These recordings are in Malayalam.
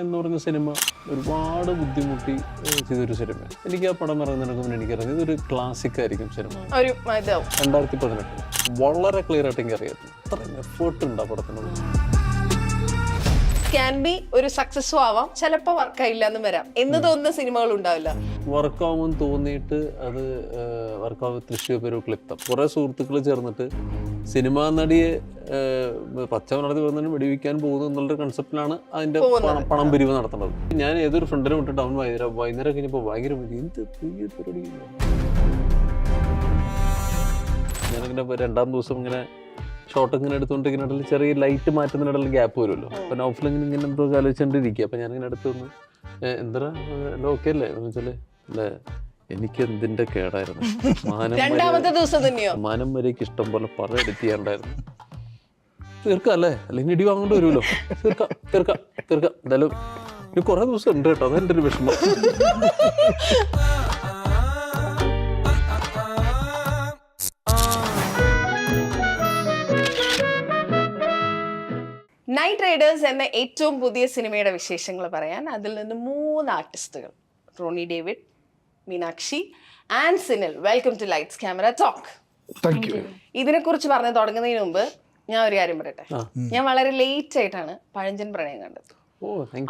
എന്ന് പറഞ്ഞ സിനിമ ഒരുപാട് ബുദ്ധിമുട്ടി ചെയ്തൊരു സിനിമ. എനിക്ക് ആ പടം ഇറങ്ങുന്നതിനൊക്കെ മുന്നേ എനിക്കറിയാം ഇതൊരു ക്ലാസിക് ആയിരിക്കും സിനിമ. 2018 വളരെ ക്ലിയർ ആയിട്ട് എനിക്ക് അറിയാം അത്രയും എഫേർട്ട് ഉണ്ട് ആ പടത്തിനോട്. ക്യാൻ ബി ഒരു സക്സസ്ഫുൾ ആവാം, ചിലപ്പോൾ വർക്കായില്ല എന്ന് വരാം എന്ന് തോന്നുന്ന സിനിമകൾ ഉണ്ടാവില്ല. വർക്കാവുമെന്ന് തോന്നിയിട്ട് അത് വർക്കാവ് തൃശ്ശൂർ ഒരു ക്ലിപ്തം കുറെ സുഹൃത്തുക്കൾ ചേർന്നിട്ട് സിനിമാ നടിയെ പച്ചമലർത്തി വന്നതിന് വെടിവെക്കാൻ പോകുന്നു എന്നുള്ളൊരു കൺസെപ്റ്റിലാണ് അതിന്റെ പണം പിരിവ് നടത്തുന്നത്. ഞാൻ ഏതൊരു ഫ്രണ്ടിനെ വിട്ടിട്ട് അവൻ വൈകുന്നേരം കഴിഞ്ഞപ്പോൾ ഭയങ്കര എന്ത് പരിപാടി. ഞാനിങ്ങനെ രണ്ടാം ദിവസം ഇങ്ങനെ ഷോട്ട് ഇങ്ങനെ എടുത്തുകൊണ്ടിരിക്കുന്നിടയിൽ ചെറിയ ലൈറ്റ് മാറ്റുന്നതിനിടയിൽ ഗ്യാപ്പ് വരുമല്ലോ. അപ്പൊ നൗഫലിങ്ങനെ ഇങ്ങനെ എന്തോ ആലോചിച്ചുകൊണ്ടിരിക്കുക. അപ്പൊ ഞാനിങ്ങനെ അടുത്ത് വന്ന് എന്താ ഓക്കെ അല്ലേ എന്ന് വെച്ചാല് അല്ലേ എനിക്ക് എന്തിന്റെ കേടായിരുന്നു, മാനം വരേക്ക് ഇഷ്ടം പോലെ പടം എഡിറ്റ് ചെയ്യാണ്ടായിരുന്നു. തീർക്കാം അല്ലേ, അല്ലെങ്കിൽ ഇടി വാങ്ങേണ്ടി വരുമല്ലോ. തീർക്കാം എന്തായാലും ഇനി കുറെ ദിവസം ഉണ്ട് കേട്ടോ, അതെന്റെ ഒരു വിഷമം. നൈറ്റ് റൈഡേഴ്സ് എന്ന ഏറ്റവും പുതിയ സിനിമയുടെ വിശേഷങ്ങൾ പറയാൻ അതിൽ നിന്ന് 3 ആർട്ടിസ്റ്റുകൾ, Rony David, Meenakshi and Sinil. Welcome to lights camera talk. ഇതിനെക്കുറിച്ച് പറഞ്ഞു തുടങ്ങുന്നതിന് മുമ്പ് ഞാൻ ഒരു കാര്യം പറയട്ടെ. ഞാൻ വളരെ ലേറ്റ് ആയിട്ടാണ് പഴഞ്ചൻ പ്രണയം കണ്ടത്.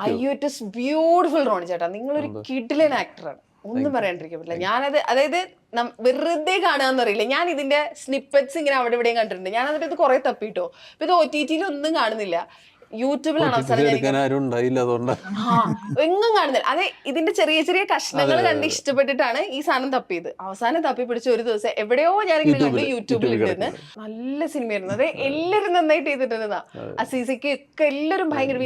അയ്യോ, ഇറ്റ് ഇസ് ബ്യൂട്ടിഫുൾ. റോണി ചേട്ടാ, നിങ്ങളൊരു കിഡിലൻ ആക്ടറാണ്, ഒന്നും പറയാണ്ടിരിക്കാൻ പറ്റില്ല. ഞാനത് അതായത് വെറുതെ കാണാന്ന് അറിയില്ല. ഞാൻ ഇതിന്റെ സ്നിപ്പറ്റ്സ് ഇങ്ങനെ അവിടെ ഇവിടെയും കണ്ടിട്ടുണ്ട്. ഞാൻ അതിന്റെ ഇത് കുറെ തപ്പിട്ടോ. ഇപ്പൊ ഇത് OTT-ൽ ഒന്നും കാണുന്നില്ല, യൂട്യൂബിലാണ് അവസാനം എങ്ങും കാണുന്നില്ല. അതെ, ഇതിന്റെ ചെറിയ ചെറിയ കഷ്ണങ്ങൾ കണ്ട് ഇഷ്ടപ്പെട്ടിട്ടാണ് ഈ സാധനം തപ്പിയത്. അവസാനം തപ്പി പിടിച്ച ഒരു ദിവസം എവിടെയോ ഞാനിങ്ങനെ കണ്ട് യൂട്യൂബിൽ ഇട്ടിരുന്ന് നല്ല സിനിമയായിരുന്നു. അതെ, എല്ലാരും നന്നായിട്ട് ചെയ്തിട്ടുണ്ടെന്നാ. അസീസയ്ക്ക് ഒക്കെ എല്ലാരും ഭയങ്കര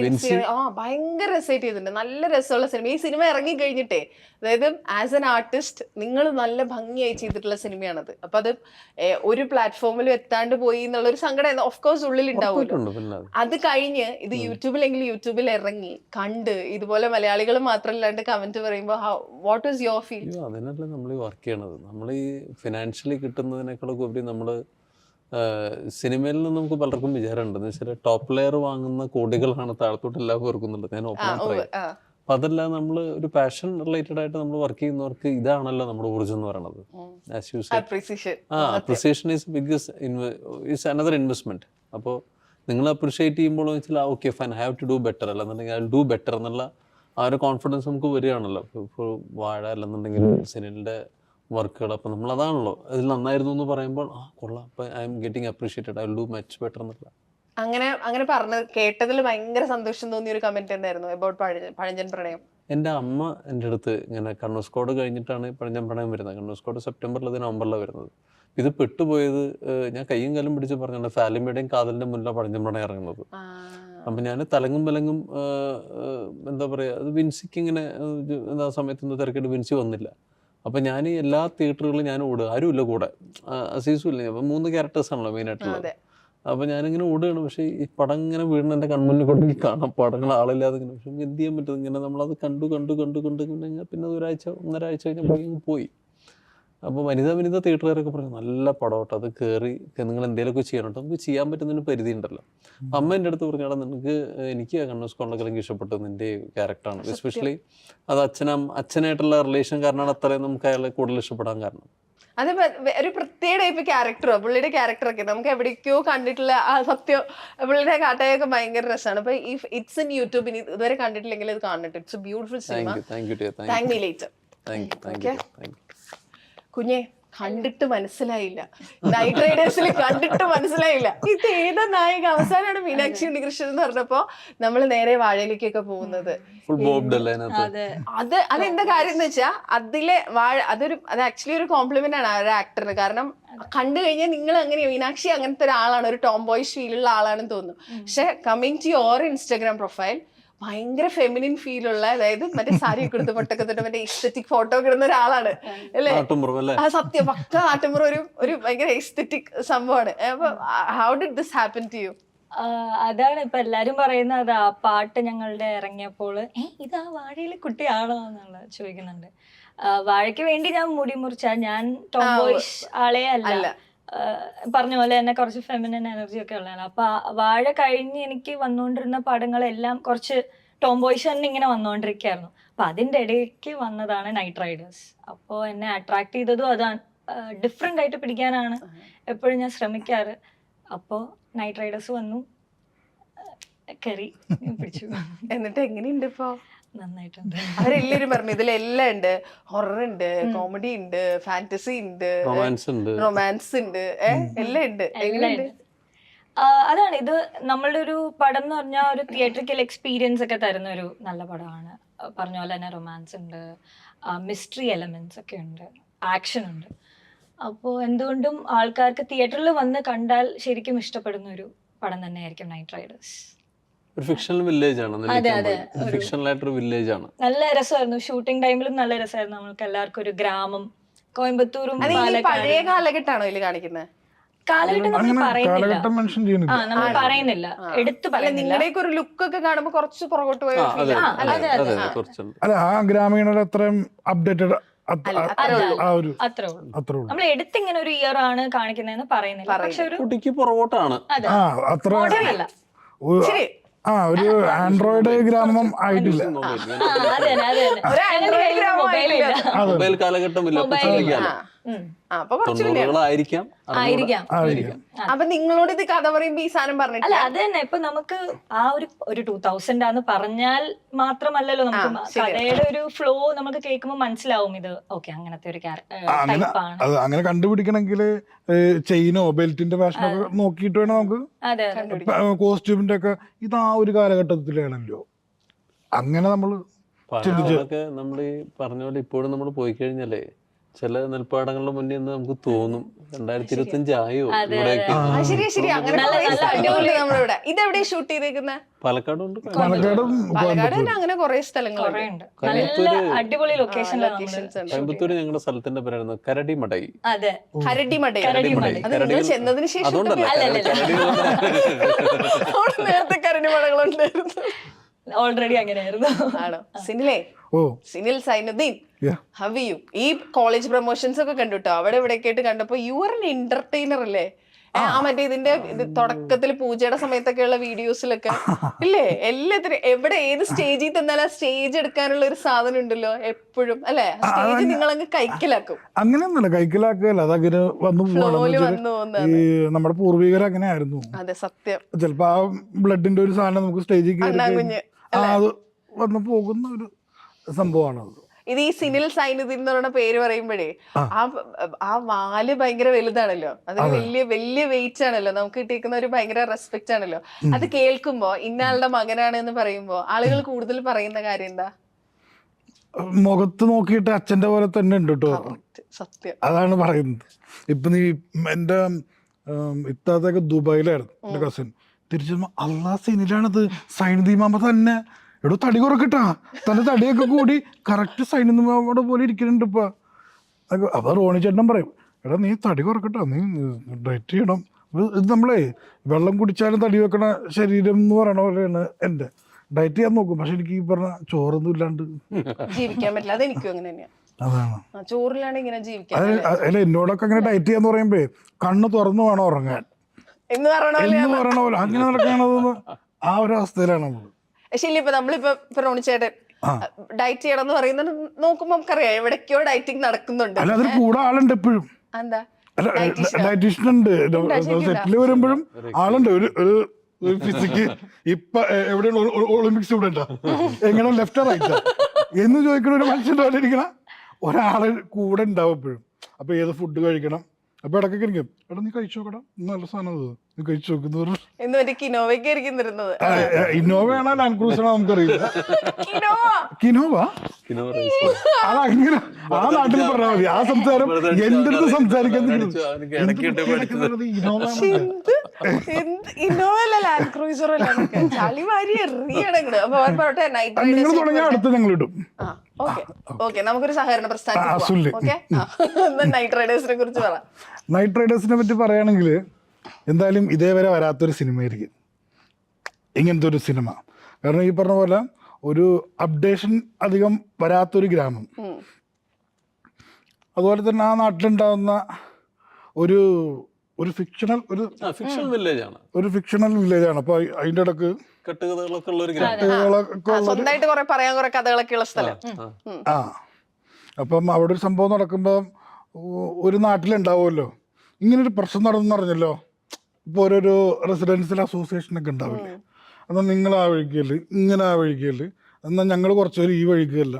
ഭയങ്കര രസമായിട്ട് ചെയ്തിട്ടുണ്ട്. നല്ല രസമുള്ള സിനിമ. ഈ സിനിമ ഇറങ്ങി കഴിഞ്ഞിട്ടേ, അതായത് ആസ് എൻ ആർട്ടിസ്റ്റ് നിങ്ങൾ നല്ല ഭംഗിയായി ചെയ്തിട്ടുള്ള സിനിമയാണത്. അപ്പൊ അത് ഒരു പ്ലാറ്റ്ഫോമിലും എത്താണ്ട് പോയി എന്നുള്ളൊരു സങ്കടം ഓഫ് കോഴ്സ് ഉള്ളിൽ ഉണ്ടാവുമല്ലോ. അത് കഴിഞ്ഞ് ഇത് യൂട്യൂബിലെങ്കിൽ യൂട്യൂബിൽ ഇറങ്ങി കണ്ട് ഇതുപോലെ മലയാളികൾ മാത്രമല്ലാണ്ട് കമന്റ് പറയുമ്പോൾ വാട്ട് ഈസ് യുവർ ഫീൽ? അതിനല്ലേ നമ്മൾ വർക്ക് ചെയ്യണത്. നമ്മൾ ഈ ഫിനാൻഷ്യലി കിട്ടുന്നതിനേക്കാളൊക്കെ ഉപരി നമ്മള് സിനിമയിൽ നിന്ന് നമുക്ക് പലർക്കും വിചാരമുണ്ട് എന്ന് വെച്ചാൽ ടോപ്പ് ലെയർ വാങ്ങുന്ന കോടികളാണ് താഴത്തോട്ട് എല്ലാവർക്കും ഓർക്കുന്നുള്ളത്. ഞാൻ ഓപ്പൺ പറയും. അപ്പൊ അതല്ല, നമ്മൾ ഒരു പാഷൻ റിലേറ്റഡ് ആയിട്ട് നമ്മൾ വർക്ക് ചെയ്യുന്നവർക്ക് ഇതാണല്ലോ നമ്മുടെ ഊർജ്ജം എന്ന് പറയുന്നത്. Appreciation is biggest another investment. അപ്പോൾ നിങ്ങൾ അപ്രിഷിയേറ്റ് ചെയ്യുമ്പോൾ വെച്ചാൽ okay fine, I have to do better, അല്ലെന്നുണ്ടെങ്കിൽ ഐ വിൽ ഡു ബെറ്റർ എന്നുള്ള ആ ഒരു കോൺഫിഡൻസ് നമുക്ക് വരികയാണല്ലോ. ഇപ്പോൾ വാഴ അല്ലെന്നുണ്ടെങ്കിൽ സിനിലിൻ്റെ വർക്കുകൾ, അപ്പം നമ്മൾ അതാണല്ലോ അതിൽ നന്നായിരുന്നു എന്ന് പറയുമ്പോൾ കൊള്ളാം, അപ്പം I am getting appreciated, I will do much better എന്നുള്ള അങ്ങനെ പറഞ്ഞത് കേട്ടതിൽ ഭയങ്കര സന്തോഷം തോന്നിയ ഒരു കമന്റ് എന്തായിരുന്നു അബൌട്ട് പഴഞ്ചൻ പ്രണയം? എൻ്റെ അമ്മ എൻ്റെ അടുത്ത് ഇങ്ങനെ കണ്ണൂർ സ്കോഡ് കഴിഞ്ഞിട്ടാണ് പഴഞ്ചൻ പ്രണയം വരുന്നത്. കണ്ണൂർ സ്കോഡ് സെപ്റ്റംബറിൽ നവംബറിലാണ് വരുന്നത്. ഇത് പെട്ടുപോയത് ഞാൻ കയ്യും കാലും പിടിച്ച് പറഞ്ഞാണ് ഫാലിമയുടെയും കാതലിന്റെ മുന്നിലാണ് പഴഞ്ചൻ പ്രണയം ഇറങ്ങുന്നത്. അപ്പം ഞാൻ തലങ്ങും വിലങ്ങും എന്താ പറയുക, അത് വിൻസിക്ക് ഇങ്ങനെ ആ സമയത്തൊന്നും തിരക്കിട്ട് വിൻസി വന്നില്ല. അപ്പം ഞാൻ എല്ലാ തിയേറ്ററുകളിലും ഞാൻ ഓടുക, ആരുമില്ല കൂടെ, അസീസും ഇല്ല. അപ്പം 3 ക്യാരക്ടേഴ്സാണല്ലോ മെയിനായിട്ടുള്ളത്. അപ്പം ഞാനിങ്ങനെ ഓടുകയാണ്. പക്ഷേ ഈ പടം ഇങ്ങനെ വീടിന് എൻ്റെ കൺമുന്നിൽ കൊണ്ട് കാണാം, പടങ്ങൾ ആളില്ലാതെ ഇങ്ങനെ. പക്ഷെ എന്ത് ചെയ്യാൻ പറ്റും, ഇങ്ങനെ നമ്മളത് കണ്ടു പിന്നെ ഒന്നര ആഴ്ച കഴിഞ്ഞപ്പോൾ പോയി. അപ്പോൾ വനിതാ തിയേറ്ററുകാരൊക്കെ പറഞ്ഞു നല്ല പടം കേട്ടോ, അത് കയറി നിങ്ങൾ എന്തെങ്കിലുമൊക്കെ ചെയ്യണം കേട്ടോ, നമുക്ക് ചെയ്യാൻ പറ്റുന്നതിന് പരിധി ഉണ്ടല്ലോ. അമ്മ എൻ്റെ അടുത്ത് പറഞ്ഞാൽ എനിക്ക് കണ്ണൂർ സ്കോളിലൊക്കെ എനിക്ക് ഇഷ്ടപ്പെട്ടു നിൻ്റെ ക്യാരക്ടറാണ്. എസ്പെഷ്യലി അത് അച്ഛനായിട്ടുള്ള റിലേഷൻ കാരണമാണ് അത്രയും നമുക്ക് അയാളെ കൂടുതൽ ഇഷ്ടപ്പെടാൻ കാരണം. അത് ഒരു പ്രത്യേക ടൈപ്പ് ക്യാരക്ടറോ, പുള്ളിയുടെ ക്യാരക്ടറൊക്കെ നമുക്ക് എവിടേക്കോ കണ്ടിട്ടുള്ള സത്യം. പുള്ളിയുടെ കാട്ടയൊക്കെ ഭയങ്കര രസമാണ്. അപ്പൊ ഇറ്റ്സ് ഇൻ യൂട്യൂബ്, ഇനി ഇതുവരെ കണ്ടിട്ടില്ലെങ്കിൽ ഇത് കാണട്ടെ. It's A beautiful cinema. Thank me later. കുഞ്ഞെ, കണ്ടിട്ട് മനസ്സിലായില്ല, നൈറ്റ് റൈഡേഴ്സിൽ കണ്ടിട്ട് മനസ്സിലായില്ല ഇത് ഏതാ നായിക. അവസാനമാണ് മീനാക്ഷി ഉണ്ണികൃഷ്ണൻ എന്ന് പറഞ്ഞപ്പോ നമ്മൾ നേരെ വാഴയിലേക്കൊക്കെ പോകുന്നത്. അതെന്താ കാര്യം എന്ന് വെച്ചാ അതിലെ അത് ആക്ച്വലി ഒരു കോംപ്ലിമെന്റ് ആണ് ആ ഒരു ആക്ടറിന്. കാരണം കണ്ടു കഴിഞ്ഞാൽ നിങ്ങൾ അങ്ങനെ മീനാക്ഷി അങ്ങനത്തെ ഒരാളാണ്, ഒരു ടോം ബോയ്സ് ഫീലുള്ള ആളാണെന്ന് തോന്നുന്നു. പക്ഷെ coming to your Instagram profile ഭയങ്കര ഫെമിനിൻ ഫീൽ ഉള്ള, അതായത് മറ്റേ സാരി കൊടുത്ത് പൊട്ടൊക്കെ തൊട്ട് മറ്റേ എസ്തെറ്റിക് ഫോട്ടോ ഇടുന്ന ഒരാളാണ് അല്ലേ? ആ സത്യം, പക്ക നാട്ടുമ്പുറം ഒരു ഭയങ്കര എസ്തെറ്റിക് സംഭവമാണ്. അപ്പൊ how did this happen to you? അതാണ് ഇപ്പൊ എല്ലാരും പറയുന്നത്. ആ പാട്ട് ഞങ്ങളുടെ ഇറങ്ങിയപ്പോൾ ഇത് ആ വാഴയിലെ കുട്ടിയാണോ എന്നുള്ള ചോദിക്കുന്നുണ്ട്. വാഴയ്ക്ക് വേണ്ടി ഞാൻ മുടി മുറിച്ച, ഞാൻ ടോം ബോയ്സ് ആളെ അല്ല. പറഞ്ഞ പോലെ തന്നെ കുറച്ച് ഫെമിനിൻ എനർജി ഒക്കെ ഉള്ളതാണ്. അപ്പൊ വാഴ കഴിഞ്ഞ് എനിക്ക് വന്നുകൊണ്ടിരുന്ന പടങ്ങളെല്ലാം കുറച്ച് ടോം ബോയ്സ് തന്നെ ഇങ്ങനെ വന്നുകൊണ്ടിരിക്കുകയായിരുന്നു. അപ്പൊ അതിൻ്റെ ഇടയ്ക്ക് വന്നതാണ് നൈറ്റ് റൈഡേഴ്സ്. അപ്പോൾ എന്നെ അട്രാക്ട് ചെയ്തതും അതാണ്, ഡിഫറെൻ്റ് ആയിട്ട് പിടിക്കാനാണ് എപ്പോഴും ഞാൻ ശ്രമിക്കാറ്. അപ്പോൾ നൈറ്റ് റൈഡേഴ്സ് വന്നു, കയറി പിടിച്ചു. എന്നിട്ട് എങ്ങനെയുണ്ട് ഇപ്പൊ? നന്നായിട്ടുണ്ട്. അവരെല്ലാരും പറഞ്ഞു ഇതിലെല്ലാം ഉണ്ട്, ഹൊറർ ഉണ്ട്, കോമഡി ഉണ്ട്, ഫാന്റസി ഉണ്ട്, റൊമാൻസ് ഉണ്ട്, റൊമാൻസ് ഉണ്ട്, എല്ലാം ഉണ്ട്. എങ്ങനെയുണ്ട്? അതാണ് ഇത് നമ്മളുടെ ഒരു പടം എന്ന് പറഞ്ഞാൽ ഒരു തിയേറ്ററിക്കൽ എക്സ്പീരിയൻസ് ഒക്കെ തരുന്ന ഒരു നല്ല പടമാണ്. പറഞ്ഞ പോലെ തന്നെ റൊമാൻസ് ഉണ്ട്, മിസ്റ്ററി എലമെന്റ്സ് ഒക്കെ ഉണ്ട്, ആക്ഷൻ ഉണ്ട്. അപ്പോൾ എന്തുകൊണ്ടും ആൾക്കാർക്ക് തിയേറ്ററിൽ വന്ന് കണ്ടാൽ ശരിക്കും ഇഷ്ടപ്പെടുന്ന ഒരു പടം തന്നെയായിരിക്കും നൈറ്റ് റൈഡേഴ്സ്. ഒരു ഫിക്ഷണൽ വില്ലേജ് ആണ്, ഫിക്ഷണൽ ആയിട്ടൊരു വില്ലേജ് ആണ്. നല്ല രസമായിരുന്നു, ഷൂട്ടിംഗ് ടൈമിലും നല്ല രസമായിരുന്നു. നമ്മൾക്ക് എല്ലാവർക്കും ഒരു ഗ്രാമം, കോയമ്പത്തൂരും പഴയ കാലഘട്ടമാണോ ഇതിൽ കാണിക്കുന്നത്? കാലഘട്ടം നമ്മൾ പറയുന്നില്ല, നമ്മൾ പറയുന്നില്ല, എടുത്തു പറയുന്നില്ല. നിങ്ങളുടെയൊക്കെ ഒരു ലുക്ക് ഒക്കെ കാണുമ്പോൾ കുറച്ച് പുറകോട്ട് പോയ അല്ല, ആ ഗ്രാമീണർ അത്രയും അപ്ഡേറ്റഡ് അത്രേ ഉള്ളൂ. നമ്മൾ എടുത്തിങ്ങനെ ഒരു ഇയർ ആണ് കാണിക്കുന്നതെന്ന് പറയുന്നില്ല, പക്ഷെ ഒരു കുട്ടിക്ക് പുറകോട്ടാണ്. മോഡേണല്ല. ഒരു ആൻഡ്രോയിഡ് ഗ്രാമം ആയിട്ടില്ല. മൊബൈൽ കാലഘട്ടമില്ല. ആയിരിക്കാം. അപ്പൊ നിങ്ങളോട് ഇത് കഥ പറയുമ്പോ ഈ സാധനം പറഞ്ഞിട്ട് അല്ല, അത് തന്നെ. ഇപ്പൊ നമുക്ക് ആ ഒരു 2000 ആന്ന് പറഞ്ഞാൽ മാത്രമല്ലല്ലോ നമുക്ക് കഥയുടെ ഒരു ഫ്ലോ നമുക്ക് കേൾക്കുമ്പോൾ മനസ്സിലാവും ഇത് ഓക്കെ അങ്ങനത്തെ ഒരു ടൈപ്പാണ്. അങ്ങനെ കണ്ടുപിടിക്കണമെങ്കിൽ ചെയിനോ ബെൽറ്റിന്റെ ഫാഷനൊക്കെ നോക്കിയിട്ട് വേണം നമുക്ക്. കോസ്റ്റ്യൂമിന്റെ ഒക്കെ ഇത് ആ ഒരു കാലഘട്ടത്തിലാണല്ലോ. അങ്ങനെ നമ്മള് നമ്മൾ ഈ പറഞ്ഞ പോലെ ഇപ്പോഴും നമ്മൾ പോയി കഴിഞ്ഞാലേ ചില നെൽപ്പാടങ്ങളുടെ മുന്നിൽ നിന്ന് നമുക്ക് തോന്നും 2025 ആയോ ഇവിടെയൊക്കെ. ഇതെവിടെ ഷൂട്ട് ചെയ്തേക്കുന്നത്? പാലക്കാടുണ്ട്. പാലക്കാട് അങ്ങനെ കുറെ സ്ഥലങ്ങളുണ്ട്, അടിപൊളി ലൊക്കേഷനിലാണ്. കോയമ്പത്തൂര് ഞങ്ങളുടെ സ്ഥലത്തിന്റെ പേരായിരുന്നു കരടിമടൈ. ചെന്നതിന് ശേഷം അതുകൊണ്ടല്ല നേരത്തെ കരടിമടകളുണ്ടായിരുന്നു. ഓൾറെഡി അങ്ങനെയായിരുന്നു. ആണോ? സിനിലേ, Sinil Sainuddin, how are you? ഈ കോളേജ് പ്രൊമോഷൻസ് ഒക്കെ കണ്ടുട്ടോ, അവിടെ ഇവിടെയൊക്കെ ആയിട്ട് കണ്ടപ്പോ യു ആർ എൻ എന്റർടൈനർ അല്ലേ? ആ മറ്റേ ഇതിന്റെ തുടക്കത്തിൽ പൂജയുടെ സമയത്തൊക്കെയുള്ള വീഡിയോസിലൊക്കെ ഇല്ലേ, എല്ലാത്തിനും എവിടെ ഏത് സ്റ്റേജിൽ തന്നാലും ആ സ്റ്റേജ് എടുക്കാനുള്ള ഒരു സാധനം ഉണ്ടല്ലോ എപ്പോഴും, അല്ലെ? സ്റ്റേജ് നിങ്ങളങ്ങ് കൈക്കലാക്കും. അങ്ങനെയൊന്നുമല്ല, കൈക്കലാക്കല്ല, അതങ്ങനെ വന്നു നമ്മുടെ പൂർവികർ അങ്ങനെ ആയിരുന്നു. അതെ, സത്യം. ചിലപ്പോ ആ ബ്ലഡിന്റെ ഒരു സാധനം നമുക്ക് സ്റ്റേജിൽ അത് വന്നു പോകുന്ന ഒരു സംഭവമാണ് അത്. ഇത് ഈ സിനിൽ സൈനുദ്ദീൻ എന്ന് പറയുന്ന പേര് പറയുമ്പോഴേ ആ വാല് ഭയങ്കര വലുതാണല്ലോ, അതൊരു വലിയ വലിയ വെയിറ്റ് ആണല്ലോ, നമുക്ക് കിട്ടിയിരിക്കുന്ന ഒരു ഭയങ്കര റെസ്പെക്ട് ആണല്ലോ. അത് കേൾക്കുമ്പോ ഇന്നയാളുടെ മകനാണ് എന്ന് പറയുമ്പോ ആളുകൾ കൂടുതൽ പറയുന്ന കാര്യം എന്താ? മുഖത്ത് നോക്കിയിട്ട് അച്ഛന്റെ പോലെ തന്നെ ഉണ്ട് കേട്ടോ. സത്യം, അതാണ് പറയുന്നത്. ഇപ്പൊ നീ എന്റെ ഇത്താത്തൊക്കെ ദുബായിലായിരുന്നു, എന്റെ കസിൻ. തിരിച്ചു അള്ളാ സിനിലാണിത്, സൈനുദ്ദീൻ മാമ തന്നെ. എടോ തടി കുറക്കട്ടാ, തന്റെ തടിയൊക്കെ കൂടി കറക്റ്റ് സൈനുദ്ദീൻ മാമയുടെ പോലെ ഇരിക്കുന്നുണ്ട് ഇപ്പൊ. അപ്പൊ റോണി ചേട്ടൻ പറയും, എടാ നീ തടി കുറക്കട്ടാ, നീ ഡയറ്റ് ചെയ്യണം. ഇത് നമ്മളെ വെള്ളം കുടിച്ചാലും തടി വെക്കണ ശരീരം എന്ന് പറയണ പോലെയാണ് എന്റെ. ഡയറ്റ് ചെയ്യാൻ നോക്കും, പക്ഷെ എനിക്ക് ഈ പറഞ്ഞ ചോറൊന്നും ഇല്ലാണ്ട് ജീവിക്കാൻ പറ്റില്ല. അതെനിക്കും അങ്ങനെ തന്നെയാണ്. അതാണ് ചോറിലാണ് ഇങ്ങനെ ജീവിക്കാൻ. അല്ല, എന്നോടൊക്കെ അങ്ങനെ ഡയറ്റ് ചെയ്യാന്ന് പറയുമ്പോ കണ്ണ് തുറന്നു വേണം ഉറങ്ങാൻ എന്ന് പറയണ പോലെ അങ്ങനെ നടക്കണത്. ആ ഒരു അവസ്ഥയിലാണ് നമ്മള്. ശരി, ഇപ്പൊ നമ്മളിപ്പോ റോണിച്ചേട്ടൻ ഡയറ്റ് ചെയ്യണം എന്ന് പറയുന്നത് നോക്കുമ്പോ നമുക്കറിയാം എവിടേക്കോ ഡയറ്റിംഗ് നടക്കുന്നുണ്ട്. അല്ല, അതിൽ കൂടെ ആളുണ്ട് എപ്പോഴും. എന്താ ഡയറ്റീഷ്യൻ ഉണ്ട് സെറ്റില് വരുമ്പോഴും ആളുണ്ട്. ഒരു ഫിസിക്ക് ഇപ്പൊ എവിടെയാണ് ഒളിമ്പിക്സ് ഇവിടെ ഉണ്ടോ, എങ്ങനെ ലെഫ്റ്റ് റൈറ്റാ എന്ന് ചോദിക്കണ ഒരു മനുഷ്യന്റെ പോലെ ഇരിക്കണ ഒരാള് കൂടെ ഉണ്ടാവും എപ്പോഴും. അപ്പൊ ഏത് ഫുഡ് കഴിക്കണം, അപ്പൊ ഇടയ്ക്കൊക്കെ ഇരിക്കും, എടാ നീ കഴിച്ചു നോക്കടാ, നല്ല സാധനം നീ കഴിച്ചു നോക്കുന്ന. ഇന്നോവയാണോ ലാൻഡ് ക്രൂസറാണോ നമുക്കറിയില്ല. കിനോവ അതങ്ങനെ ആ നാട്ടിൽ പറഞ്ഞാൽ മതി. ആ സംസാരം എന്റെ അടുത്ത് സംസാരിക്കാൻ നിങ്ങൾ തുടങ്ങിയ അടുത്ത് ഞങ്ങൾ ഇടും. നമുക്കൊരു സഹകരണ പ്രസ്ഥാനം നൈറ്റ് റൈഡേഴ്സിനെ കുറിച്ച് പറ. നൈറ്റ് റൈഡേഴ്സിനെ പറ്റി പറയുകയാണെങ്കിൽ എന്തായാലും ഇതേവരെ വരാത്തൊരു സിനിമയായിരിക്കും ഇങ്ങനത്തെ ഒരു സിനിമ. കാരണം ഈ പറഞ്ഞ പോലെ ഒരു അപ്ഡേഷൻ അധികം വരാത്തൊരു ഗ്രാമം, അതുപോലെ തന്നെ ആ നാട്ടിലുണ്ടാവുന്ന ഒരു ഫിക്ഷണൽ വില്ലേജാണ്. അപ്പോൾ അതിൻ്റെ ഇടക്ക് കെട്ടുകഥകളൊക്കെ ഉള്ള ഒരു ഗ്രാമം. കഥകളൊക്കെ ഉള്ള സ്വന്തമായിട്ട് കുറെ പറയാൻ കുറെ കഥകളൊക്കെ ഉള്ള സ്ഥലം. ആ അപ്പം അവിടെ ഒരു സംഭവം നടക്കുമ്പോൾ ഒരു നാട്ടിലുണ്ടാവുമല്ലോ ഇങ്ങനൊരു പ്രശ്നം നടന്നു പറഞ്ഞല്ലോ. ഇപ്പോൾ ഓരോരോ റെസിഡൻഷ്യൽ അസോസിയേഷനൊക്കെ ഉണ്ടാവില്ലേ, എന്നാൽ നിങ്ങൾ ആ വഴിക്കല്, ഇങ്ങനെ ആ വഴിക്കല്, എന്നാൽ ഞങ്ങൾ കുറച്ചുപേര് ഈ വഴിക്കല്ല.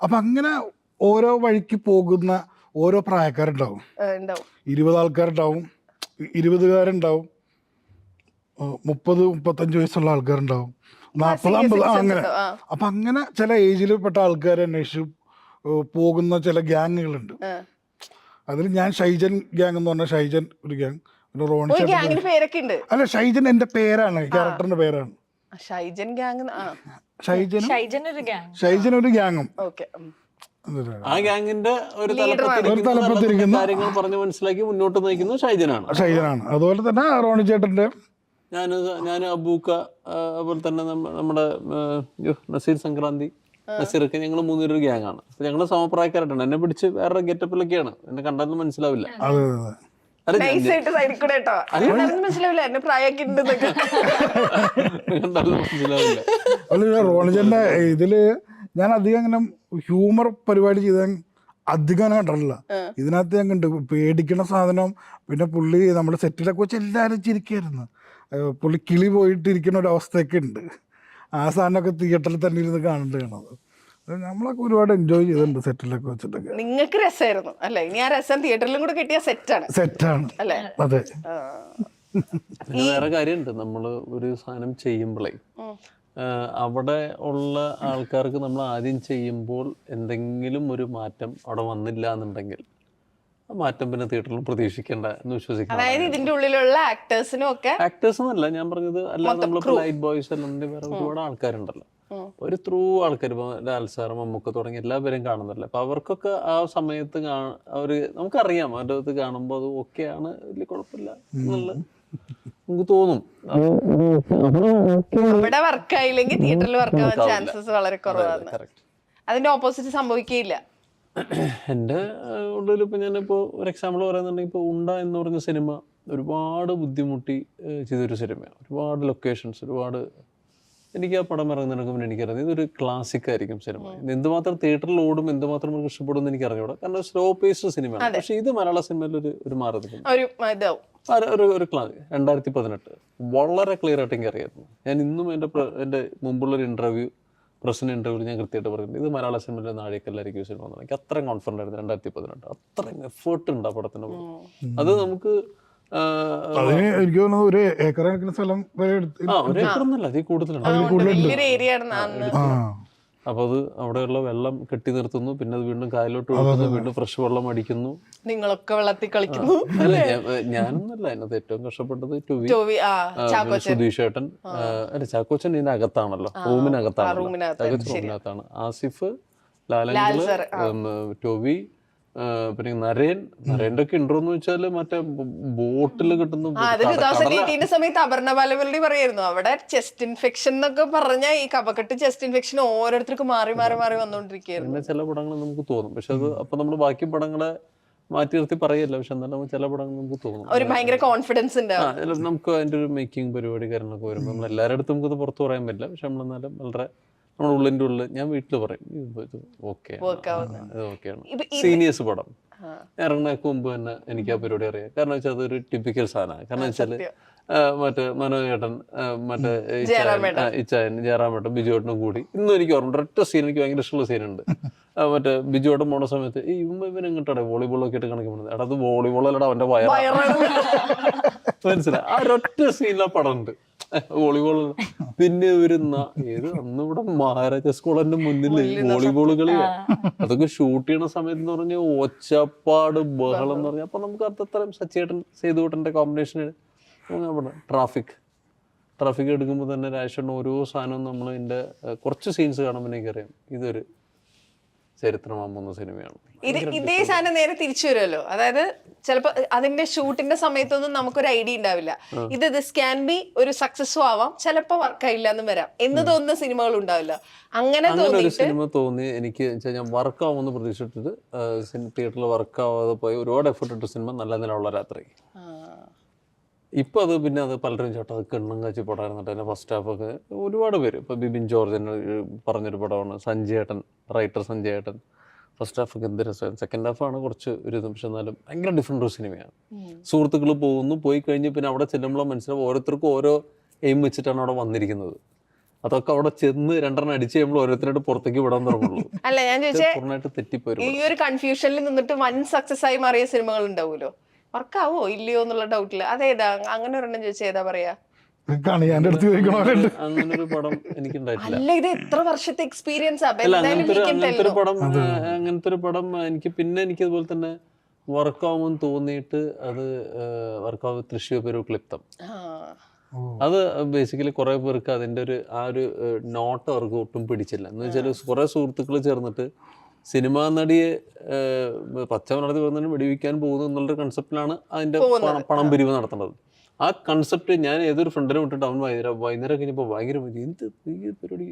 അപ്പം അങ്ങനെ ഓരോ വഴിക്ക് പോകുന്ന ഓരോ പ്രായക്കാരുണ്ടാവും. 20 ആൾക്കാരുണ്ടാവും, 20കാരുണ്ടാവും, 30-35 വയസ്സുള്ള ആൾക്കാരുണ്ടാവും, 40-50 അങ്ങനെ. അപ്പം അങ്ങനെ ചില ഏജിൽ പെട്ട ആൾക്കാരെ അന്വേഷിച്ച് പോകുന്ന ചില ഗ്യാങ്ങുകളുണ്ട്. അതിൽ ഞാൻ ഷൈജൻ ഗ്യാങ് എന്ന് പറഞ്ഞ ഷൈജൻ ഒരു ഗ്യാങ്, പിന്നെ റോണി പേരൊക്കെ ഉണ്ട്. അല്ല ഷൈജൻ എൻ്റെ പേരാണ്, ക്യാരക്ടറിന്റെ പേരാണ് ഷൈജൻ ഗ്യാങ്. ഷൈജൻ ഒരു ഗ്യാങ്ങും. ആ ഗ്യാങ്ങിന്റെ ഒരു തലപ്പത്തിരിക്കുന്ന കാര്യങ്ങൾ പറഞ്ഞു മനസ്സിലാക്കി മുന്നോട്ട് നയിക്കുന്നത് ഷൈജനാണ്. അതുപോലെ തന്നെ റോണി ചേട്ടന്റെ, ഞാൻ അബൂക്ക, അതുപോലെ തന്നെ നമ്മുടെ നസീർ സംക്രാന്തി, നസീറൊക്കെ ഞങ്ങൾ 3 പേര് ഒരു ഗ്യാങ് ആണ്. അപ്പൊ ഞങ്ങള് സമപ്രായക്കാരായിട്ടാണ്. എന്നെ പിടിച്ച് വേറെ ഗെറ്റപ്പിലൊക്കെയാണ്, എന്നെ കണ്ടാലും മനസ്സിലാവില്ല. മനസ്സിലാവില്ല എന്നെ പ്രായമാക്കിയിട്ടുണ്ടെന്നൊക്കെ. കണ്ടാലും മനസ്സിലാവില്ല. റോണിജന്റെ ഇതില് ഞാൻ അധികം അങ്ങനെ ഹ്യൂമർ പരിപാടി ചെയ്താൽ അധികം അങ്ങനെ കണ്ടിട്ടില്ല. ഇതിനകത്ത് ഞാൻ കണ്ടു പേടിക്കണ സാധനം. പിന്നെ പുള്ളി നമ്മുടെ സെറ്റിലൊക്കെ വെച്ച് എല്ലാവരും ചിരിക്കായിരുന്നു. പുള്ളി കിളി പോയിട്ടിരിക്കുന്ന ഒരു അവസ്ഥയൊക്കെ ഉണ്ട്. ആ സാധനമൊക്കെ തിയേറ്ററിൽ തന്നെ ഇരുന്ന് കാണേണ്ടത്. നമ്മളൊക്കെ ഒരുപാട് എൻജോയ് ചെയ്തിട്ടുണ്ട് സെറ്റിലൊക്കെ വെച്ചിട്ടൊക്കെ. നിങ്ങൾക്ക് രസമായിരുന്നു അല്ലേ? ഇനി ആ രസം തിയേറ്ററിലും കൂടെ കിട്ടിയ സെറ്റാണ് അല്ലേ? അതെ. പിന്നെ വേറെ കാര്യമുണ്ട്, നമ്മള് ഒരു സാധനം ചെയ്യുമ്പോഴേ അവിടെ ഉള്ള ആൾക്കാർക്ക് നമ്മൾ ആദ്യം ചെയ്യുമ്പോൾ എന്തെങ്കിലും ഒരു മാറ്റം അവിടെ വന്നില്ല എന്നുണ്ടെങ്കിൽ ആ മാറ്റം പിന്നെ തിയേറ്ററിൽ പ്രതീക്ഷിക്കേണ്ട എന്ന് വിശ്വസിക്കണം. അതായത് ഇതിന്റെ ഉള്ളിലുള്ള ആക്ടേഴ്സിനും ഒക്കെ, ആക്ടേഴ്സ് എന്നല്ല ഞാൻ പറഞ്ഞത്, അല്ലാതെ നമ്മളിപ്പോ ലൈറ്റ് ബോയ്സ് അല്ലാണ്ട് വേറെ ഒരുപാട് ആൾക്കാരുണ്ടല്ലോ. ഒരു ത്രൂ ആൾക്കാർ, ഇപ്പൊ ലാൽ സാർ, മമ്മൂക്ക തുടങ്ങി എല്ലാവരും കാണുന്നില്ല. അപ്പൊ അവർക്കൊക്കെ ആ സമയത്ത് നമുക്കറിയാം അവരുടെ അടുത്ത് കാണുമ്പോൾ അത് ഓക്കെയാണ്, വലിയ കുഴപ്പമില്ല എന്നുള്ള നമുക്ക് തോന്നും. അവിടെ വർക്കായില്ലെങ്കിൽ തിയേറ്ററിൽ വർക്കാവാൻ ചാൻസസ് വളരെ കുറവാണ്. അതിന്റെ ഓപ്പോസിറ്റ് സംഭവിക്കുകയില്ല. എൻ്റെ ഉള്ളിൽ ഇപ്പൊ ഞാനിപ്പോ ഒരു എക്സാമ്പിൾ പറയുന്നുണ്ടെങ്കിൽ, ഇപ്പൊ ഉണ്ട എന്ന് പറഞ്ഞ സിനിമ ഒരുപാട് ബുദ്ധിമുട്ടി ചെയ്തൊരു സിനിമയാണ്. ഒരുപാട് ലൊക്കേഷൻസ്, ഒരുപാട് എനിക്ക് ആ പടം ഇറങ്ങുന്നതിനൊക്കെ മുന്നേ എനിക്കറിയാം ഇതൊരു ക്ലാസിക് ആയിരിക്കും സിനിമ. എന്തുമാത്രം തിയേറ്ററിൽ ഓടും, എന്തുമാത്രം നമുക്ക് ഇഷ്ടപ്പെടും എന്ന് എനിക്ക് അറിഞ്ഞൂടാ. കാരണം സ്ലോ പേസ്ഡ് സിനിമയാണ്. പക്ഷെ ഇത് മലയാള സിനിമയിൽ ഒരു മാറുന്നില്ല. ഒരു ക്ലാസ് 2018 വളരെ ക്ലിയർ ആയിട്ട് എനിക്ക് അറിയായിരുന്നു. ഞാൻ ഇന്നും എൻ്റെ മുമ്പുള്ളൊരു പ്രസിഡന്റ് ഇന്റർവ്യൂവിൽ ഞാൻ കൃത്യമായിട്ട് പറഞ്ഞിട്ടുണ്ട്, ഇത് മലയാള സിനിമയിലെ നാഴികക്കല്ലായിരിക്കും സിനിമ എന്ന്. എനിക്ക് അത്രയും കോൺഫിഡൻ്റ് ആയിരുന്നു 2018. അത്രയും എഫേർട്ട് ഉണ്ട് ആ പടത്തിന്. അത് നമുക്ക് എനിക്ക് തോന്നുന്നത് ഒരു ഏക്കറക്കണക്കിന് സ്ഥലം വരെ ഒരു ഏക്കറൊന്നുമല്ല, അതിൽ കൂടുതലുണ്ട്. അപ്പൊ അത് അവിടെയുള്ള വെള്ളം കെട്ടി നിർത്തുന്നു, പിന്നെ അത് വീണ്ടും കായലോട്ട് ഒഴുകുന്നു, വീണ്ടും ഫ്രഷ് വെള്ളം അടിക്കുന്നു. നിങ്ങളൊക്കെ വെള്ളത്തിൽ കളിക്കുന്നു. അല്ല ഞാനൊന്നല്ല, അതിനകത്ത് ഏറ്റവും കഷ്ടപ്പെട്ടത് സുധീഷ് ഏട്ടൻ. അല്ല ചാക്കോച്ചൻ ഇതിന്റെ അകത്താണല്ലോ, റൂമിനകത്താണ്. ആസിഫ്, ലാലങ്കിള്, ടോവി, പിന്നെ നരേന്റെ ഒക്കെ ഇൻട്രോ എന്ന് വെച്ചാല് മറ്റേ ബോട്ടിൽ കിട്ടുന്ന സമയത്ത് അപർണ ബാലമുരളി പറയായിരുന്നു അവിടെ ചെസ്റ്റ് ഇൻഫെക്ഷൻ എന്നൊക്കെ പറഞ്ഞ ഈ കഫക്കെട്ട് ചെസ്റ്റ് ഇൻഫെക്ഷൻ ഓരോരുത്തർക്ക് മാറി വന്നോണ്ടിരിക്കുകയായിരുന്നു. ചില പടങ്ങൾ നമുക്ക് തോന്നും, പക്ഷെ അത് അപ്പൊ നമ്മള് ബാക്കി പടങ്ങളെ മാറ്റി നിർത്തി പറയല്ല, പക്ഷെ എന്നാലും ചില പടങ്ങൾ നമുക്ക് തോന്നും ഒരു ഭയങ്കര കോൺഫിഡൻസ് ഉണ്ട്. നമുക്ക് അതിന്റെ ഒരു മേക്കിംഗ് പരിപാടി കാര്യങ്ങളൊക്കെ വരുമ്പോൾ നമ്മൾ എല്ലാവരുടെ അടുത്തും നമുക്കത് പുറത്ത് പറയാൻ പറ്റില്ല. പക്ഷെ നമ്മളെന്നാലും വളരെ നമ്മുടെ ഉള്ളിൻ്റെ ഉള്ളിൽ ഞാൻ വീട്ടിൽ പറയും ഇത് ഓക്കെയാണ്. സീനിയേഴ്സ് പടം ഇറങ്ങുന്നതിന് മുമ്പ് തന്നെ എനിക്ക് ആ പരിപാടി അറിയാം. കാരണം വെച്ചാൽ അതൊരു ടിപ്പിക്കൽ സാധനമാണ്. കാരണം വെച്ചാല് മറ്റേ മനോജേട്ടൻ, മറ്റേ ഇച്ചായൻ, ജയറാമേട്ടൻ, ബിജുവേട്ടനും കൂടി ഇന്നും എനിക്ക് ഓർമ്മ ഒരൊറ്റ സീൻ എനിക്ക് ഭയങ്കര ഇഷ്ടമുള്ള സീനുണ്ട്. മറ്റേ ബിജുവേട്ടൻ പോണ സമയത്ത് ഇവൻ എങ്ങോട്ടാണ് വോളിബോളൊക്കെ ആയിട്ട് കണക്ക് പോകുന്നത്. എടാ അത് വോളിബോൾ അല്ലടാ അവന്റെ വയറാണ്. മനസ്സിലായി? ആ ഒരൊറ്റ സീനിൽ ആ പടം ഉണ്ട്, വോളിബോൾ. പിന്നെ അന്ന് ഇവിടെ മഹാരാജ സ്കൂളിന്റെ മുന്നില് വോളിബോൾ കളിയാ. അതൊക്കെ ഷൂട്ട് ചെയ്യണ സമയത്ത് എന്ന് പറഞ്ഞാൽ ഒച്ചപ്പാട് ബഹളം എന്ന് പറഞ്ഞാൽ. അപ്പൊ നമുക്ക് അത്രയും സച്ചേട്ടൻ സേതുവേട്ടന്റെ കോമ്പിനേഷൻ. ട്രാഫിക് എടുക്കുമ്പോൾ തന്നെ രാജേഷേട്ടൻ ഓരോ സാധനവും നമ്മൾ ഇതിന്റെ കുറച്ച് സീൻസ് കാണുമ്പോൾ എനിക്കറിയാം ഇതൊരു ചരിത്രമാകുന്ന സിനിമയാണ്. ഇതേ സാധനം നേരെ തിരിച്ചു വരുമല്ലോ. അതായത് ചിലപ്പോ അതിന്റെ ഷൂട്ടിന്റെ സമയത്തൊന്നും നമുക്കൊരു ഐഡിയ ഉണ്ടാവില്ല. ദിസ് ക്യാൻ ബി ഒരു സക്സസ്ഫുൾ ആവാം, ചിലപ്പോ വർക്കായില്ല എന്നും വരാം എന്ന് തോന്നുന്ന സിനിമകൾ ഉണ്ടാവില്ല. അങ്ങനെ ഒരു സിനിമ തോന്നി എനിക്ക്. ഞാൻ വർക്കാവുമെന്ന് പ്രതീക്ഷിച്ചിട്ട് തിയേറ്ററിൽ വർക്കാവാതെ പോയി ഒരുപാട് എഫേർട്ട് ഇട്ട സിനിമ നല്ല നിലയുള്ള രാത്രി. ഇപ്പൊ അത് പിന്നെ അത് പലരും ചേട്ടാ അത് കിണ്ണം കാച്ചി പടമായിരുന്നിട്ട് അതിന്റെ ഫസ്റ്റ് ഹാഫൊക്കെ ഒരുപാട് പേര് ഇപ്പൊ ബിബിൻ ജോർജ് പറഞ്ഞൊരു പടമാണ്, സഞ്ജയേട്ടൻ, റൈറ്റർ സഞ്ജയേട്ടൻ. ഫസ്റ്റ് ഹാഫൊക്കെ എന്ത് രസമായിരുന്നു. സെക്കൻഡ് ഹാഫാണ് കുറച്ച് ഒരു ഇത്, പക്ഷെ എന്നാലും ഭയങ്കര ഡിഫറെൻ്റ് ഒരു സിനിമയാണ്. സുഹൃത്തുക്കൾ പോകുന്നു, പോയി കഴിഞ്ഞ് പിന്നെ അവിടെ ചെല്ലുമ്പോൾ മനസ്സിലാവും ഓരോരുത്തർക്കും ഓരോ എയിം വെച്ചിട്ടാണ് അവിടെ വന്നിരിക്കുന്നത്. അതൊക്കെ അവിടെ ചെന്ന് രണ്ടെണ്ണം അടിച്ച് കഴിയുമ്പോൾ ഓരോരുത്തരായിട്ട് പുറത്തേക്ക് വിടാൻ തുടങ്ങുള്ളൂ. അല്ല ഞാൻ ചോദിച്ചേ, പൂർണ്ണമായിട്ട് തെറ്റിപ്പോയി. ഈ ഒരു കൺഫ്യൂഷനിൽ നിന്നിട്ട് വൻ സക്സസ് ആയി മാറിയ സിനിമകൾ ഉണ്ടാവുമല്ലോ, വർക്കാവോ ഇല്ലയോ എന്നുള്ള ഡൗട്ടില്, അതേതാ? അങ്ങനെ ഒരെണ്ണം ചോദിച്ചാൽ ഏതാ പറയാ? അങ്ങനെ ഒരു പടം എനിക്ക് ഉണ്ടായിട്ടില്ല. അല്ല ഇത് എത്ര വർഷത്തെ എക്സ്പീരിയൻസ് അല്ല അങ്ങനത്തെ ഒരു പടം എനിക്ക് പിന്നെ എനിക്ക് അതുപോലെ തന്നെ വർക്കാവുമെന്ന് തോന്നിയിട്ട് അത് വർക്കാവ് തൃശ്ശൂർ പേര് ക്ലിപ്തം. അത് ബേസിക്കലി കുറെ പേർക്ക് അതിൻ്റെ ഒരു ആ ഒരു നോട്ട് അവർക്ക് ഒട്ടും പിടിച്ചില്ല. എന്ന് വെച്ചാൽ കുറെ സുഹൃത്തുക്കൾ ചേർന്നിട്ട് സിനിമാ നടിയെ പച്ചമലർത്തി പോകുന്നതിന് വെടിവെക്കാൻ പോകുന്നു എന്നുള്ളൊരു കൺസെപ്റ്റിലാണ് അതിൻ്റെ പണം പിരിവ് നടത്തുന്നത്. ആ കൺസെപ്റ്റ് ഞാൻ ഏതൊരു ഫ്രണ്ടിനെ വിട്ടിട്ട് അവൻ വൈകുന്നേരം കഴിഞ്ഞപ്പോൾ ഭയങ്കര എന്ത് ഈ പരിപാടി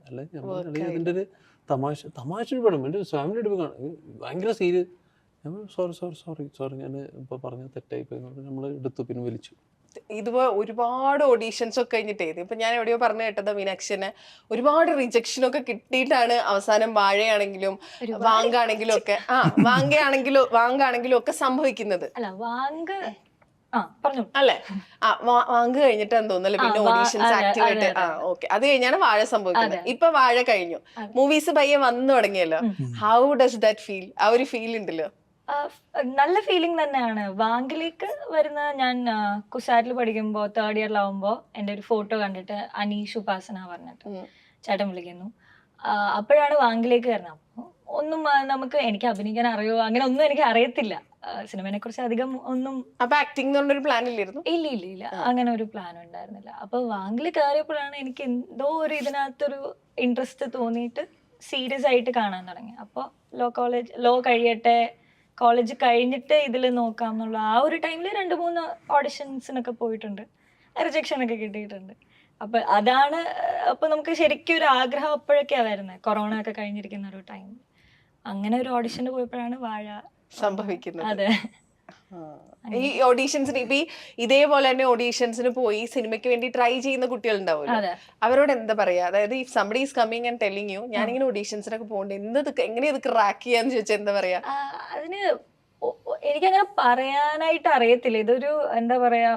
അല്ല ഞാൻ അതിൻ്റെ ഒരു തമാശ പടം എൻ്റെ ഫാമിലി എടുപ്പ് ഭയങ്കര സീരിയസ്. സോറി ഞാൻ ഇപ്പോൾ പറഞ്ഞ തെറ്റായിപ്പോയി നമ്മൾ എടുത്തു പിന്നെ വലിച്ചു. ഇതുപോലെ ഒരുപാട് ഓഡീഷൻസ് ഒക്കെ കഴിഞ്ഞിട്ട് ഇപ്പൊ ഞാൻ എവിടെയോ പറഞ്ഞു കേട്ടത് മീനാക്ഷിന് ഒരുപാട് റിജക്ഷൻ ഒക്കെ കിട്ടിയിട്ടാണ് അവസാനം വാഴയാണെങ്കിലും വാങ്കാണെങ്കിലും ഒക്കെ വാങ്കാണെങ്കിലും ഒക്കെ സംഭവിക്കുന്നത്. അല്ലെ? വാങ്ക് കഴിഞ്ഞിട്ടാന്ന് തോന്നുന്നല്ലേ പിന്നെ ഓഡീഷൻസ് ആക്ടിവേറ്റ്. ഓക്കെ, അത് കഴിഞ്ഞാണ് വാഴ സംഭവിക്കുന്നത്. ഇപ്പൊ വാഴ കഴിഞ്ഞു, മൂവീസ് പയ്യെ വന്നു തുടങ്ങിയല്ലോ. How does that feel? ആ ഒരു ഫീൽ ഉണ്ടല്ലോ, നല്ല ഫീലിംഗ് തന്നെയാണ്. വാങ്കിലേക്ക് വരുന്ന ഞാൻ കുസാറ്റിൽ പഠിക്കുമ്പോൾ 3rd ഇയറിലാവുമ്പോൾ എൻ്റെ ഒരു ഫോട്ടോ കണ്ടിട്ട് അനീഷ് ഉപാസന പറഞ്ഞിട്ട് ചേട്ടൻ വിളിക്കുന്നു. അപ്പോഴാണ് വാങ്കിലേക്ക് വരുന്നത്. അപ്പോൾ ഒന്നും എനിക്ക് അഭിനയിക്കാൻ അറിയോ അങ്ങനെ ഒന്നും എനിക്ക് അറിയത്തില്ല. സിനിമയെ കുറിച്ച് അധികം ഒന്നും. അപ്പൊ ആക്ടിംഗ് പ്ലാൻ ഇല്ലായിരുന്നു? ഇല്ല അങ്ങനെ ഒരു പ്ലാൻ ഉണ്ടായിരുന്നില്ല. അപ്പൊ വാങ്കിൽ കയറിയപ്പോഴാണ് എനിക്ക് എന്തോ ഒരു ഇതിനകത്തൊരു ഇൻട്രസ്റ്റ് തോന്നിയിട്ട് സീരിയസ് ആയിട്ട് കാണാൻ തുടങ്ങി. അപ്പോൾ ലോ കഴിയട്ടെ, കോളേജ് കഴിഞ്ഞിട്ട് ഇതിൽ നോക്കാം എന്നുള്ള ആ ഒരു ടൈമിൽ 2-3 ഓഡിഷൻസിനൊക്കെ പോയിട്ടുണ്ട്, റിജക്ഷൻ ഒക്കെ കിട്ടിയിട്ടുണ്ട്. അപ്പൊ അതാണ് അപ്പൊ നമുക്ക് ശരിക്കും ഒരു ആഗ്രഹം അപ്പോഴൊക്കെയാ വരുന്നത്, കൊറോണ ഒക്കെ കഴിഞ്ഞിരിക്കുന്ന ഒരു ടൈം. അങ്ങനെ ഒരു ഓഡിഷന് പോയപ്പോഴാണ് വാഴ സംഭവിക്കുന്നത്. അതെ. ഈ ഓഡീഷൻസിന് ഇപ്പൊ ഇതേപോലെ തന്നെ ഓഡീഷൻസിന് പോയി സിനിമയ്ക്ക് വേണ്ടി ട്രൈ ചെയ്യുന്ന കുട്ടികൾ ഉണ്ടാവുമല്ലോ, അവരോട് എന്താ പറയാ? അതായത് ഈ somebody is coming and telling you ഞാനിങ്ങനെ ഓഡീഷൻസിനൊക്കെ പോകണ്ടേ, എങ്ങനെയാ ഇത് ക്രാക്ക് ചെയ്യാന്ന് ചോദിച്ചാൽ എന്താ പറയാ? അതിന് എനിക്കങ്ങനെ പറയാനായിട്ട് അറിയത്തില്ല. ഇതൊരു എന്താ പറയാ,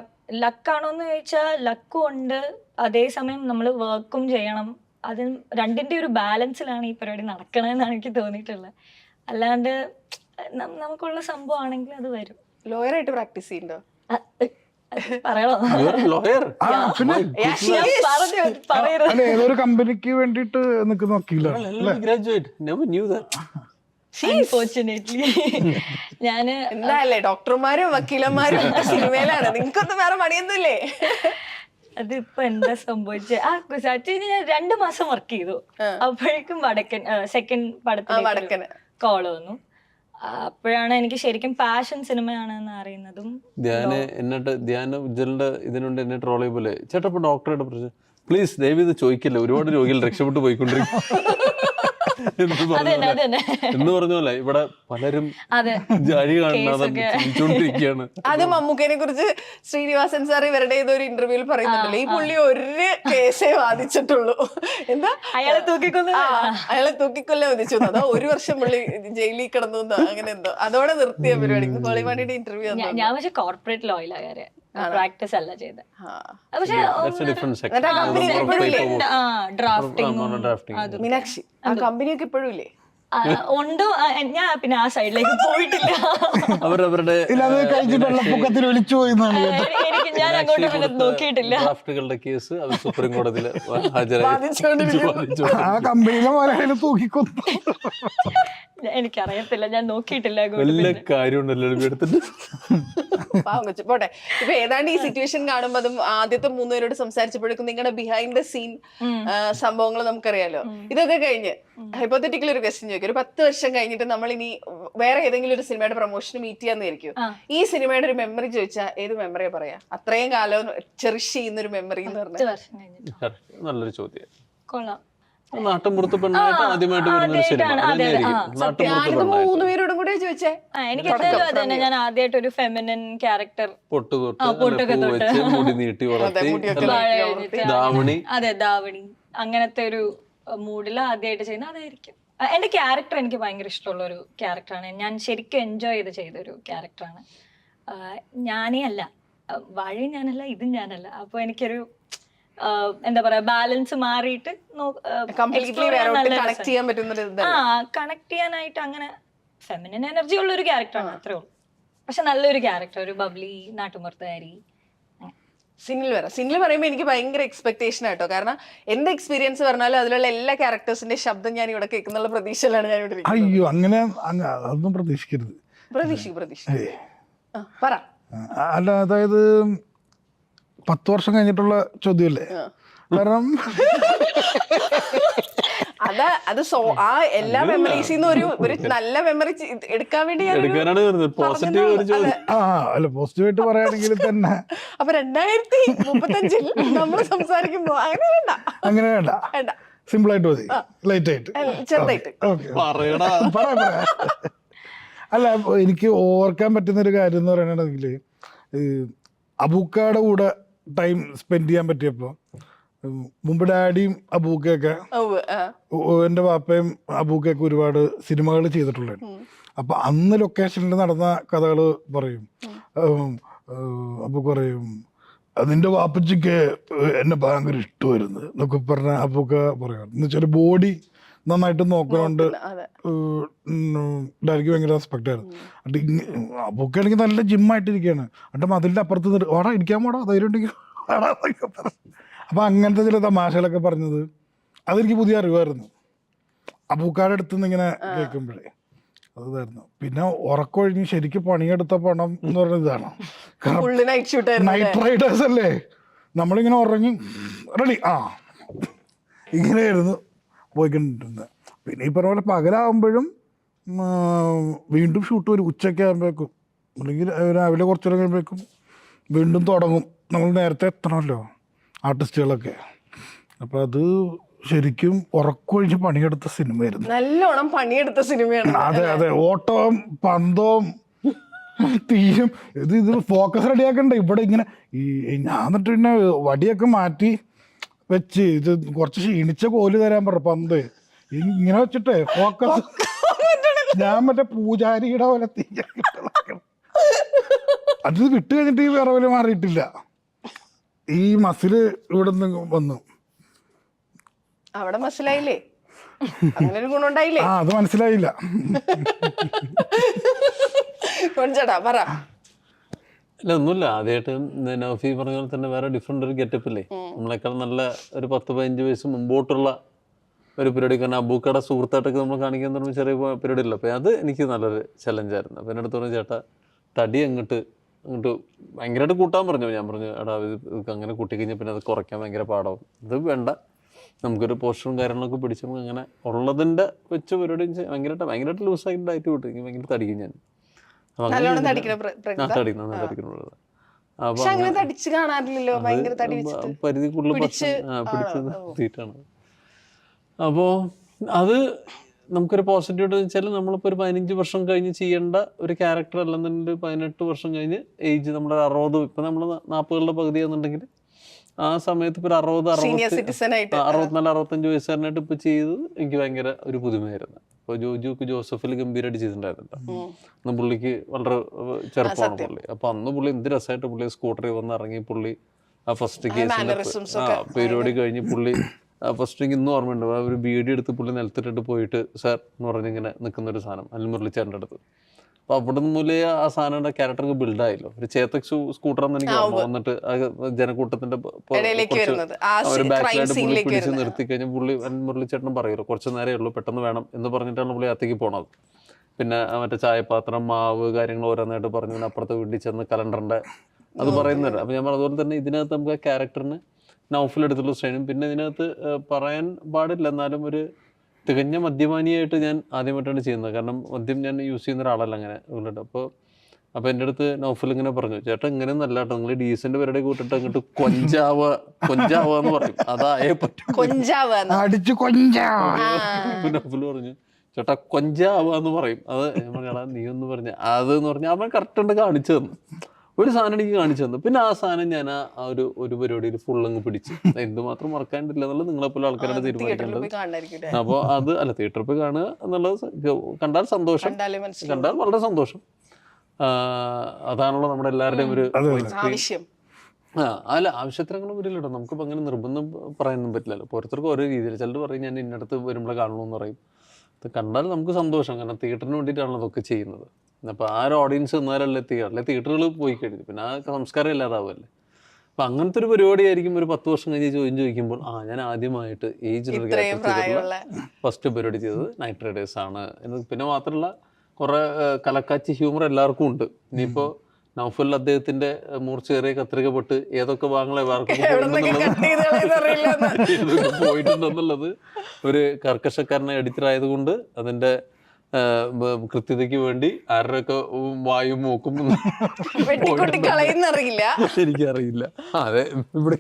ലക്കാണോന്ന് ചോദിച്ചാൽ ലക്കും ഉണ്ട്, അതേസമയം നമ്മൾ വർക്കും ചെയ്യണം. അത് രണ്ടിന്റെ ഒരു ബാലൻസിലാണ് ഈ പരിപാടി നടക്കണമെന്നാണ് എനിക്ക് തോന്നിയിട്ടുള്ളത്. അല്ലാണ്ട് നമുക്കുള്ള സംഭവം ആണെങ്കിൽ അത് വരും. ലോയർ ആയിട്ട് പ്രാക്ടീസ് ചെയ്യുന്നുണ്ടോ? ഏതൊരു കമ്പനിക്ക് വേണ്ടിട്ട് നോക്കിയില്ല. ഞാന് എന്താല്ലേ ഡോക്ടർമാരും വക്കീലന്മാരും സിനിമയിലാണ്, നിങ്ങൾക്കൊന്നും വേറെ പണിയൊന്നുമില്ലേ? അതിപ്പോ എന്താ സംഭവിച്ചത്? കുസാറ്റിന് ഞാൻ 2 മാസം വർക്ക് ചെയ്തു. അപ്പോഴേക്കും വടക്കൻ സെക്കൻഡ് പടത്തിൽ കോള് വന്നു. അപ്പോഴാണ് എനിക്ക് ശരിക്കും പാഷൻ സിനിമയാണെന്ന് അറിയുന്നതും. ധ്യാന ഉജ്ജലിന്റെ ഇതിനുണ്ട് എന്നെ ട്രോൾ ചെയ്യൂലേ, ചേട്ടാ ഇപ്പൊ ഡോക്ടറുടെ പ്രശ്നം പ്ലീസ് ദയവ് ഇത് ചോദിക്കില്ല, ഒരുപാട് രോഗികൾ രക്ഷപ്പെട്ടു പോയിക്കൊണ്ടിരിക്കും എന്ന് പറഞ്ഞ പോലെ ഇവിടെ പലരും ജാഴി കാണാതെ ജീവിച്ചോണ്ടിരിക്കുകയാണ്. അത് മമ്മൂക്കനെ കുറിച്ച് ശ്രീനിവാസൻ സാർ ഇവരുടെ ഏതൊരു ഇന്റർവ്യൂവിൽ പറയുന്നുണ്ടല്ലോ, ഈ പുള്ളി ഒരു കേസേ വാദിച്ചിട്ടുള്ളൂ. എന്താ അയാളെ തൂക്കിക്കൊല്ലാൻ വിധിച്ചു, അതോ 1 വർഷം പുള്ളി ജയിലിൽ കിടന്നു അങ്ങനെ എന്തോ, അതോടെ നിർത്തിയ പരിപാടി. കോളിമാണിയുടെ ഇന്റർവ്യൂ ഞാൻ പക്ഷെ കോർപ്പറേറ്റ് ലോയിലാ കാര്യം, പ്രാക്ടീസ് അല്ല ചെയ്തത്. മീനാക്ഷി ആ കമ്പനിയൊക്കെ ഇപ്പോഴും ഇല്ലേ? ഉണ്ടോ? ഞാൻ പിന്നെ ആ സൈഡിലേക്ക് പോയിട്ടില്ല. അവരവരുടെ വെള്ളപ്പൊക്കത്തിൽ വിളിച്ചു പോയി എനിക്ക് ഞാൻ അങ്ങോട്ട് പിന്നെ നോക്കിയിട്ടില്ല. ഡ്രാഫ്റ്റുകളുടെ കേസ് അവർ സുപ്രീം കോടതിയിൽ ആ കമ്പനിയിലെ പോലെ തൂക്കിക്കൊന്നു. എനിക്കറിയത്തില്ല, ഞാൻ നോക്കിയിട്ടില്ല. വല്ല കാര്യമുണ്ടല്ലോ എടുത്തിട്ട് പോട്ടെ. ഇപ്പൊ ഏതാണ്ട് ഈ സിറ്റുവേഷൻ കാണുമ്പോ അതും ആദ്യത്തെ 3 പേരോട് സംസാരിച്ചപ്പോഴേക്കും നിങ്ങളുടെ ബിഹൈൻഡ് ദ സീൻ സംഭവങ്ങൾ നമുക്കറിയാലോ. ഇതൊക്കെ കഴിഞ്ഞ് ഹൈപ്പോത്തറ്റിക്കൽ ഒരു ക്വസ്റ്റ്യൻ ചോദിക്കും, ഒരു 10 വർഷം കഴിഞ്ഞിട്ട് നമ്മൾ ഇനി വേറെ ഏതെങ്കിലും ഒരു സിനിമയുടെ പ്രൊമോഷന് മീറ്റ് ചെയ്യാന്നായിരിക്കും, ഈ സിനിമയുടെ ഒരു മെമ്മറി ചോദിച്ചാൽ ഏത് മെമ്മറിയാ പറയാ? അത്രയും കാലം ചെറിഷ് ചെയ്യുന്ന ഒരു മെമ്മറി എന്ന് പറഞ്ഞാൽ. നല്ലൊരു ചോദ്യം. കൊള്ളാം. നാട്ടുമ്പുറത്ത് പെണ്ണായിട്ട് ആദ്യമായിട്ട് വരുന്ന ഒരു സിനിമ ആദ്യമായിട്ടാണ്. അതെ, തന്നെയായിരിക്കും. ആ, നാട്ടുമ്പുറത്ത് ഞാനിത് പെണ്ണായിട്ട് 3 പേരോടും കൂടെ ചോദിച്ചേ. എനിക്ക് എന്തായാലും അത് തന്നെ, ഞാൻ ആദ്യമായിട്ട് ഒരു ഫെമിനിൻ ക്യാരക്ടർ പൊട്ട് തൊട്ട് പൊട്ടൊക്കെ പൂ തൊട്ട്. വെച്ച് മുടി നീട്ടി വളർത്തി മുടിയൊക്കെ അല്ലേ? ധാവണി. അതെ, ധാവണി, അങ്ങനത്തെ ഒരു മൂഡിൽ ആദ്യമായിട്ട് ചെയ്യുന്ന അതായിരിക്കും. എന്റെ ക്യാരക്ടർ എനിക്ക് ഭയങ്കര ഇഷ്ടമുള്ള ഒരു ക്യാരക്ടറാണ്. ഞാൻ ശരിക്കും എൻജോയ് ചെയ്ത് ചെയ്തൊരു ക്യാരക്ടറാണ്. ഞാനേ അല്ല, വാഴയും ഞാനല്ല, ഇതും ഞാനല്ല. അപ്പൊ എനിക്കൊരു എന്താ പറയാ, ബാലൻസ് മാറിയിട്ട് കംപ്ലീറ്റ്ലി കണക്ട് ചെയ്യാൻ പറ്റുന്ന കണക്ട് ചെയ്യാനായിട്ട് അങ്ങനെ ഫെമിനിൻ എനർജി ഉള്ള ഒരു ക്യാരക്ടറാണ്, അത്രേ ഉള്ളൂ. പക്ഷെ നല്ലൊരു ക്യാരക്ടർ, ഒരു ബബ്ലി നാട്ടുമ്പുറത്തുകാരി. സിനിൽ പറയുമ്പോൾ എനിക്ക് ഭയങ്കര എക്സ്പെക്ടേഷൻ ആട്ടോ. കാരണം എന്ത് എക്സ്പീരിയൻസ് പറഞ്ഞാലും അതിലുള്ള എല്ലാ ക്യാരക്ടേഴ്സിന്റെ ശബ്ദം ഞാൻ ഇവിടെ കേൾക്കുന്നുള്ള പ്രതീക്ഷയിലാണ് ഞാൻ ഇവിടെ ഇരിക്കുന്നത്. അയ്യോ, അങ്ങനെ അതൊന്നും പ്രതീക്ഷിക്കരുത്. പ്രതീക്ഷിക്കും. പറ. അല്ല, അതായത് 10 വർഷം കഴിഞ്ഞിട്ടുള്ള ചോദ്യമല്ലേ? കാരണം അത് ആ എല്ലാ മെമ്മറീസിന്ന് ഒരു നല്ല മെമ്മറി എടുക്കാൻ വേണ്ടി എടുക്കാനാണ് പോസിറ്റീവ് ഒരു ചോദ്യം. അല്ല, പോസിറ്റീവായിട്ട് പറയുകയാണെങ്കിൽ തന്നെ അപ്പൊ 2035 നമ്മൾ സംസാരിക്കുമ്പോ അങ്ങനെ വേണ്ട, സിമ്പിൾ ആയിട്ട് മതി, ലൈറ്റ് ആയിട്ട്, ചെറുതായിട്ട്. പറയടാ. അല്ല, എനിക്ക് ഓർക്കാൻ പറ്റുന്ന ഒരു കാര്യം എന്ന് പറയണെങ്കിൽ, അബൂക്കയുടെ കൂടെ ടൈം സ്പെൻഡ് ചെയ്യാൻ പറ്റിയപ്പോ, മുമ്പ് ഡാഡിയും അബൂക്കയൊക്കെ, എൻ്റെ വാപ്പയും അബൂക്കയൊക്കെ ഒരുപാട് സിനിമകൾ ചെയ്തിട്ടുള്ളതാണ്. അപ്പൊ അന്ന് ലൊക്കേഷനിൽ നടന്ന കഥകൾ പറയും. അബൂക്ക പറയും, അതിൻ്റെ വാപ്പച്ചിക്ക് എന്നെ ഭയങ്കര ഇഷ്ടമായിരുന്നു എന്നൊക്കെ പറഞ്ഞ അബൂക്ക പറയാം. എന്ന് വെച്ചാൽ ബോഡി നന്നായിട്ട് നോക്കുന്നതുകൊണ്ട് ഡാഡിക്ക് ഭയങ്കര റെസ്പെക്ട് ആയിരുന്നു. അബൂക്ക ആണെങ്കിൽ നല്ല ജിമ്മായിട്ടിരിക്കുകയാണ്. എന്നിട്ട് മതിലിൻ്റെ അപ്പുറത്ത് വാടാ, ഇരിക്കാൻ പോടാ, ധൈര്യം ഉണ്ടെങ്കിൽ വാടാ എന്നൊക്കെ പറഞ്ഞു. അപ്പം അങ്ങനത്തെ ചില തമാശകളൊക്കെ പറഞ്ഞത് അതെനിക്ക് പുതിയ അറിവായിരുന്നു അബൂക്കാരുടെ അടുത്ത് നിന്ന് ഇങ്ങനെ കേൾക്കുമ്പോഴേ. അതായിരുന്നു. പിന്നെ ഉറക്കൊഴിഞ്ഞ് ശരിക്കും പണിയെടുത്ത പണം എന്ന് പറയുന്നത് ഇതാണ്. കാരണം നൈറ്റ് റൈഡേഴ്സ് അല്ലേ, നമ്മളിങ്ങനെ ഉറങ്ങി റെഡി ഇങ്ങനെയായിരുന്നു പോയിക്കൊണ്ടിരുന്നത്. പിന്നെ ഈ പറഞ്ഞ പോലെ പകലാകുമ്പോഴും വീണ്ടും ഷൂട്ട് വരും. ഉച്ചയ്ക്ക് ആകുമ്പോഴേക്കും അല്ലെങ്കിൽ രാവിലെ കുറച്ചേരം കഴിയുമ്പോഴേക്കും വീണ്ടും തുടങ്ങും. നമ്മൾ നേരത്തെ എത്തണമല്ലോ ആർട്ടിസ്റ്റുകളൊക്കെ. അപ്പം അത് ശരിക്കും ഉറക്കൊഴിഞ്ഞ് പണിയെടുത്ത സിനിമയായിരുന്നു. നല്ലോണം പണിയെടുത്ത സിനിമയാണ്. അതെ അതെ, ഓട്ടവും പന്തവും തീരും. ഇത് ഫോക്കസ് റെഡിയാക്കണ്ടേ ഇവിടെ ഇങ്ങനെ. ഞാൻ എന്നിട്ട് പിന്നെ വടിയൊക്കെ മാറ്റി വെച്ച് ഇത് കുറച്ച് ക്ഷീണിച്ച കോല് തരാൻ പറഞ്ഞു. പന്ത് ഇങ്ങനെ വെച്ചിട്ടേ ഫോക്കസ്. ഞാൻ മറ്റേ പൂജാരിയുടെ പോലെ അത് വിട്ട് കഴിഞ്ഞിട്ട് ഈ വിറവല് മാറിയിട്ടില്ല. ഈ മസില് ഇവിടെ നിന്ന് വന്നു. അവിടെ മനസ്സിലായില്ലേ? അങ്ങനെ ഒരു ഗുണം ഉണ്ടായില്ലേ? അത് മനസ്സിലായില്ല. കൊഞ്ചടാ പറ. അല്ല, ഒന്നുമില്ല. ആദ്യമായിട്ട് നൗഫി പറഞ്ഞ പോലെ തന്നെ വേറെ ഡിഫറെൻ്റ് ഒരു ഗെറ്റപ്പ് ഇല്ലേ. നമ്മളെക്കാൾ നല്ല ഒരു 10-15 വയസ്സ് മുമ്പോട്ടുള്ള ഒരു പരിപാടി. കാരണം അബൂക്കയുടെ സുഹൃത്തായിട്ടൊക്കെ നമ്മൾ കാണിക്കാൻ തുടങ്ങുമ്പോൾ ചെറിയ പരിപാടി ഇല്ല. അപ്പോൾ അത് എനിക്ക് നല്ലൊരു ചലഞ്ചായിരുന്നു. അപ്പോൾ എൻ്റെ അടുത്ത് പറഞ്ഞു, ചേട്ടാ തടി അങ്ങോട്ട് ഭയങ്കരമായിട്ട് കൂട്ടാൻ പറഞ്ഞു. ഞാൻ പറഞ്ഞു, എടാ ഇത് അങ്ങനെ കൂട്ടിക്കഴിഞ്ഞാൽ പിന്നെ അത് കുറയ്ക്കാൻ ഭയങ്കര പാടാവും, ഇത് വേണ്ട, നമുക്കൊരു പോസ്റ്ററും കാര്യങ്ങളൊക്കെ പിടിച്ച് നമുക്ക് അങ്ങനെ ഉള്ളതിൻ്റെ വെച്ച് പരിപാടി ഭയങ്കരമായിട്ട് ലൂസായിട്ട് ഡയറ്റ് വിട്ടു. എനിക്ക് ഭയങ്കര തടിക്കും ഞാൻ. പരിധിക്കുള്ളിൽ പിടിച്ച് നിർത്തിയിട്ടാണ്. അപ്പോൾ അത് നമുക്കൊരു പോസിറ്റീവ് വെച്ചാൽ നമ്മളിപ്പോൾ ഒരു 15 വർഷം കഴിഞ്ഞ് ചെയ്യേണ്ട ഒരു ക്യാരക്ടർ അല്ലെന്നുണ്ടെങ്കിൽ 18 വർഷം കഴിഞ്ഞ് ഏജ് നമ്മുടെ 60, ഇപ്പം നമ്മൾ 40കളുടെ പകുതിയാണെന്നുണ്ടെങ്കിൽ ആ സമയത്ത് ഇപ്പോൾ ഒരു 64-65 വയസ്സുകാരനായിട്ട് ഇപ്പോൾ ചെയ്തത് എനിക്ക് ഭയങ്കര ഒരു പുതുമയായിരുന്നു. ഇപ്പോൾ ജോസഫിൽ ഗംഭീരമായിട്ട് ചെയ്തിട്ടുണ്ടായിരുന്നു. പുള്ളിക്ക് വളരെ ചെറുപ്പമാണ് പുള്ളി. അപ്പോൾ അന്ന് പുള്ളി എന്ത് രസമായിട്ട് പുള്ളി സ്കൂട്ടറിൽ വന്ന് ഇറങ്ങി. പുള്ളി ആ ഫസ്റ്റ് കേസിൻ്റെ പരിപാടി കഴിഞ്ഞ് പുള്ളി ഫസ്റ്റ് എനിക്ക് ഇന്നും ഓർമ്മയുണ്ട്. ഒരു ബീഡി എടുത്ത് പുള്ളി നിലത്തിട്ടിട്ട് പോയിട്ട് സാർ എന്ന് പറഞ്ഞിങ്ങനെ നിൽക്കുന്നൊരു സാധനം അൽമുരളിച്ചേട്ടൻ്റെ അടുത്ത്. അപ്പോൾ അവിടെ നിന്ന് മൂലേ ആ സാധനയുടെ ക്യാരക്ടർക്ക് ബിൽഡായല്ലോ. ഒരു ചേതക് സ്കൂട്ടറെന്ന് എനിക്ക് ഓർമ്മ വന്നിട്ട് ജനക്കൂട്ടത്തിന്റെ ഒരു ബാക്കിലായിട്ട് പുള്ളി പിടിച്ച് നിർത്തി കഴിഞ്ഞാൽ പുള്ളി മുരളിച്ചേട്ടനും പറയുമല്ലോ കുറച്ച് നേരമേ ഉള്ളൂ, പെട്ടെന്ന് വേണം എന്ന് പറഞ്ഞിട്ടാണ് പുള്ളി അകത്തേക്ക് പോണത്. പിന്നെ മറ്റേ ചായപാത്രം, മാവ്, കാര്യങ്ങൾ ഓരോന്നായിട്ട് പറഞ്ഞു. പിന്നെ അപ്പുറത്തെ വീട്ടിൽ ചെന്ന് കലണ്ടറിന്റെ അത് പറയുന്നുണ്ട്. അപ്പോൾ ഞാൻ അതുപോലെ തന്നെ ഇതിനകത്ത് നമുക്ക് ആ ക്യാരക്ടറിന് നൗഫിലെടുത്തുള്ള സ്ട്രെയിനും. പിന്നെ ഇതിനകത്ത് പറയാൻ പാടില്ല, എന്നാലും ഒരു തികഞ്ഞ മദ്യപാനിയായിട്ട് ഞാൻ ആദ്യമായിട്ടാണ് ചെയ്യുന്നത്. കാരണം മദ്യം ഞാൻ യൂസ് ചെയ്യുന്ന ഒരാളല്ല അങ്ങനെ ഉള്ളത്. അപ്പോൾ അപ്പൊ എൻ്റെ അടുത്ത് നൗഫൽ ഇങ്ങനെ പറഞ്ഞു, ചേട്ടാ ഇങ്ങനെ നല്ല കേട്ടോ, നിങ്ങൾ ഡീസന്റ് പരിപാടി കൂട്ടിട്ട് അങ്ങോട്ട് കൊഞ്ചാവാന്ന് പറയും, അതായേ പറ്റും. അടിച്ചു കൊഞ്ചാ. നൗഫൽ പറഞ്ഞു ചേട്ടാ കൊഞ്ചാവാന്ന് പറയും. അത് ഞാൻ പറഞ്ഞാ നീ ഒന്ന് പറഞ്ഞ അതെന്ന് പറഞ്ഞാൽ അവൻ കറക്റ്റ് ഉണ്ട് കാണിച്ചു തന്നു, ഒരു സാധനം എനിക്ക് കാണിച്ചു തന്നു. പിന്നെ ആ സാധനം ഞാൻ ആ ഒരു പരിപാടിയിൽ ഫുൾ അങ്ങ് പിടിച്ച് എന്തുമാത്രം മറക്കാണ്ടില്ല എന്നുള്ളത് നിങ്ങളെപ്പോലെ ആൾക്കാരുടെ തീരുമാനിക്കേണ്ടത്. അപ്പോൾ അത് അല്ല, തിയേറ്ററിൽ പോയി കാണുക എന്നുള്ളത് കണ്ടാൽ സന്തോഷം, കണ്ടാൽ വളരെ സന്തോഷം. അതാണല്ലോ നമ്മുടെ എല്ലാവരുടെയും ഒരു ആവശ്യം. അല്ല ആവശ്യത്തിനങ്ങനെ വരില്ലട്ടോ, നമുക്കിപ്പോൾ അങ്ങനെ നിർബന്ധം പറയാനൊന്നും പറ്റില്ലല്ലോ. ഓരോരുത്തർക്കും ഓരോ രീതിയിൽ. ചിലർ പറയും ഞാൻ ഇന്നടത്ത് വരുമ്പോൾ കാണണമെന്ന് പറയും. കണ്ടാൽ നമുക്ക് സന്തോഷം, കാരണം തിയേറ്ററിന് വേണ്ടിയിട്ടാണല്ലോ അതൊക്കെ ചെയ്യുന്നത്. അപ്പോൾ ആ ഒരു ഓഡിയൻസ് എന്നാലല്ലേ തിയേറ്ററുകൾ പോയി കഴിഞ്ഞു പിന്നെ ആ സംസ്കാരം ഇല്ലാതാവുമല്ലേ. അപ്പം അങ്ങനത്തെ ഒരു പരിപാടി ആയിരിക്കും ഒരു 10 വർഷം കഴിഞ്ഞ് ചോദിക്കുമ്പോൾ ഞാൻ ആദ്യമായിട്ട് ഏജ് ഫസ്റ്റ് പരിപാടി ചെയ്തത് നൈറ്റ് റൈഡേഴ്സ് ആണ് എന്ന്. പിന്നെ മാത്രമല്ല കുറെ കലക്കാച്ചി ഹ്യൂമർ എല്ലാവർക്കും ഉണ്ട്. ഇനിയിപ്പോൾ നൗഫൽ അദ്ദേഹത്തിന്റെ മൂർച്ചയേറിയ കത്രിക പൊട്ട് ഏതൊക്കെ ഭാഗങ്ങളെ പോയിട്ടുണ്ടെന്നുള്ളത് ഒരു കർക്കശക്കാരനെ എഡിറ്റർ ആയതുകൊണ്ട് അതിന്റെ കൃത്യതയ്ക്ക് വേണ്ടി ആരുടെയൊക്കെ വായും മൂക്കും എനിക്കറിയില്ല. അതെ, ഇവിടെ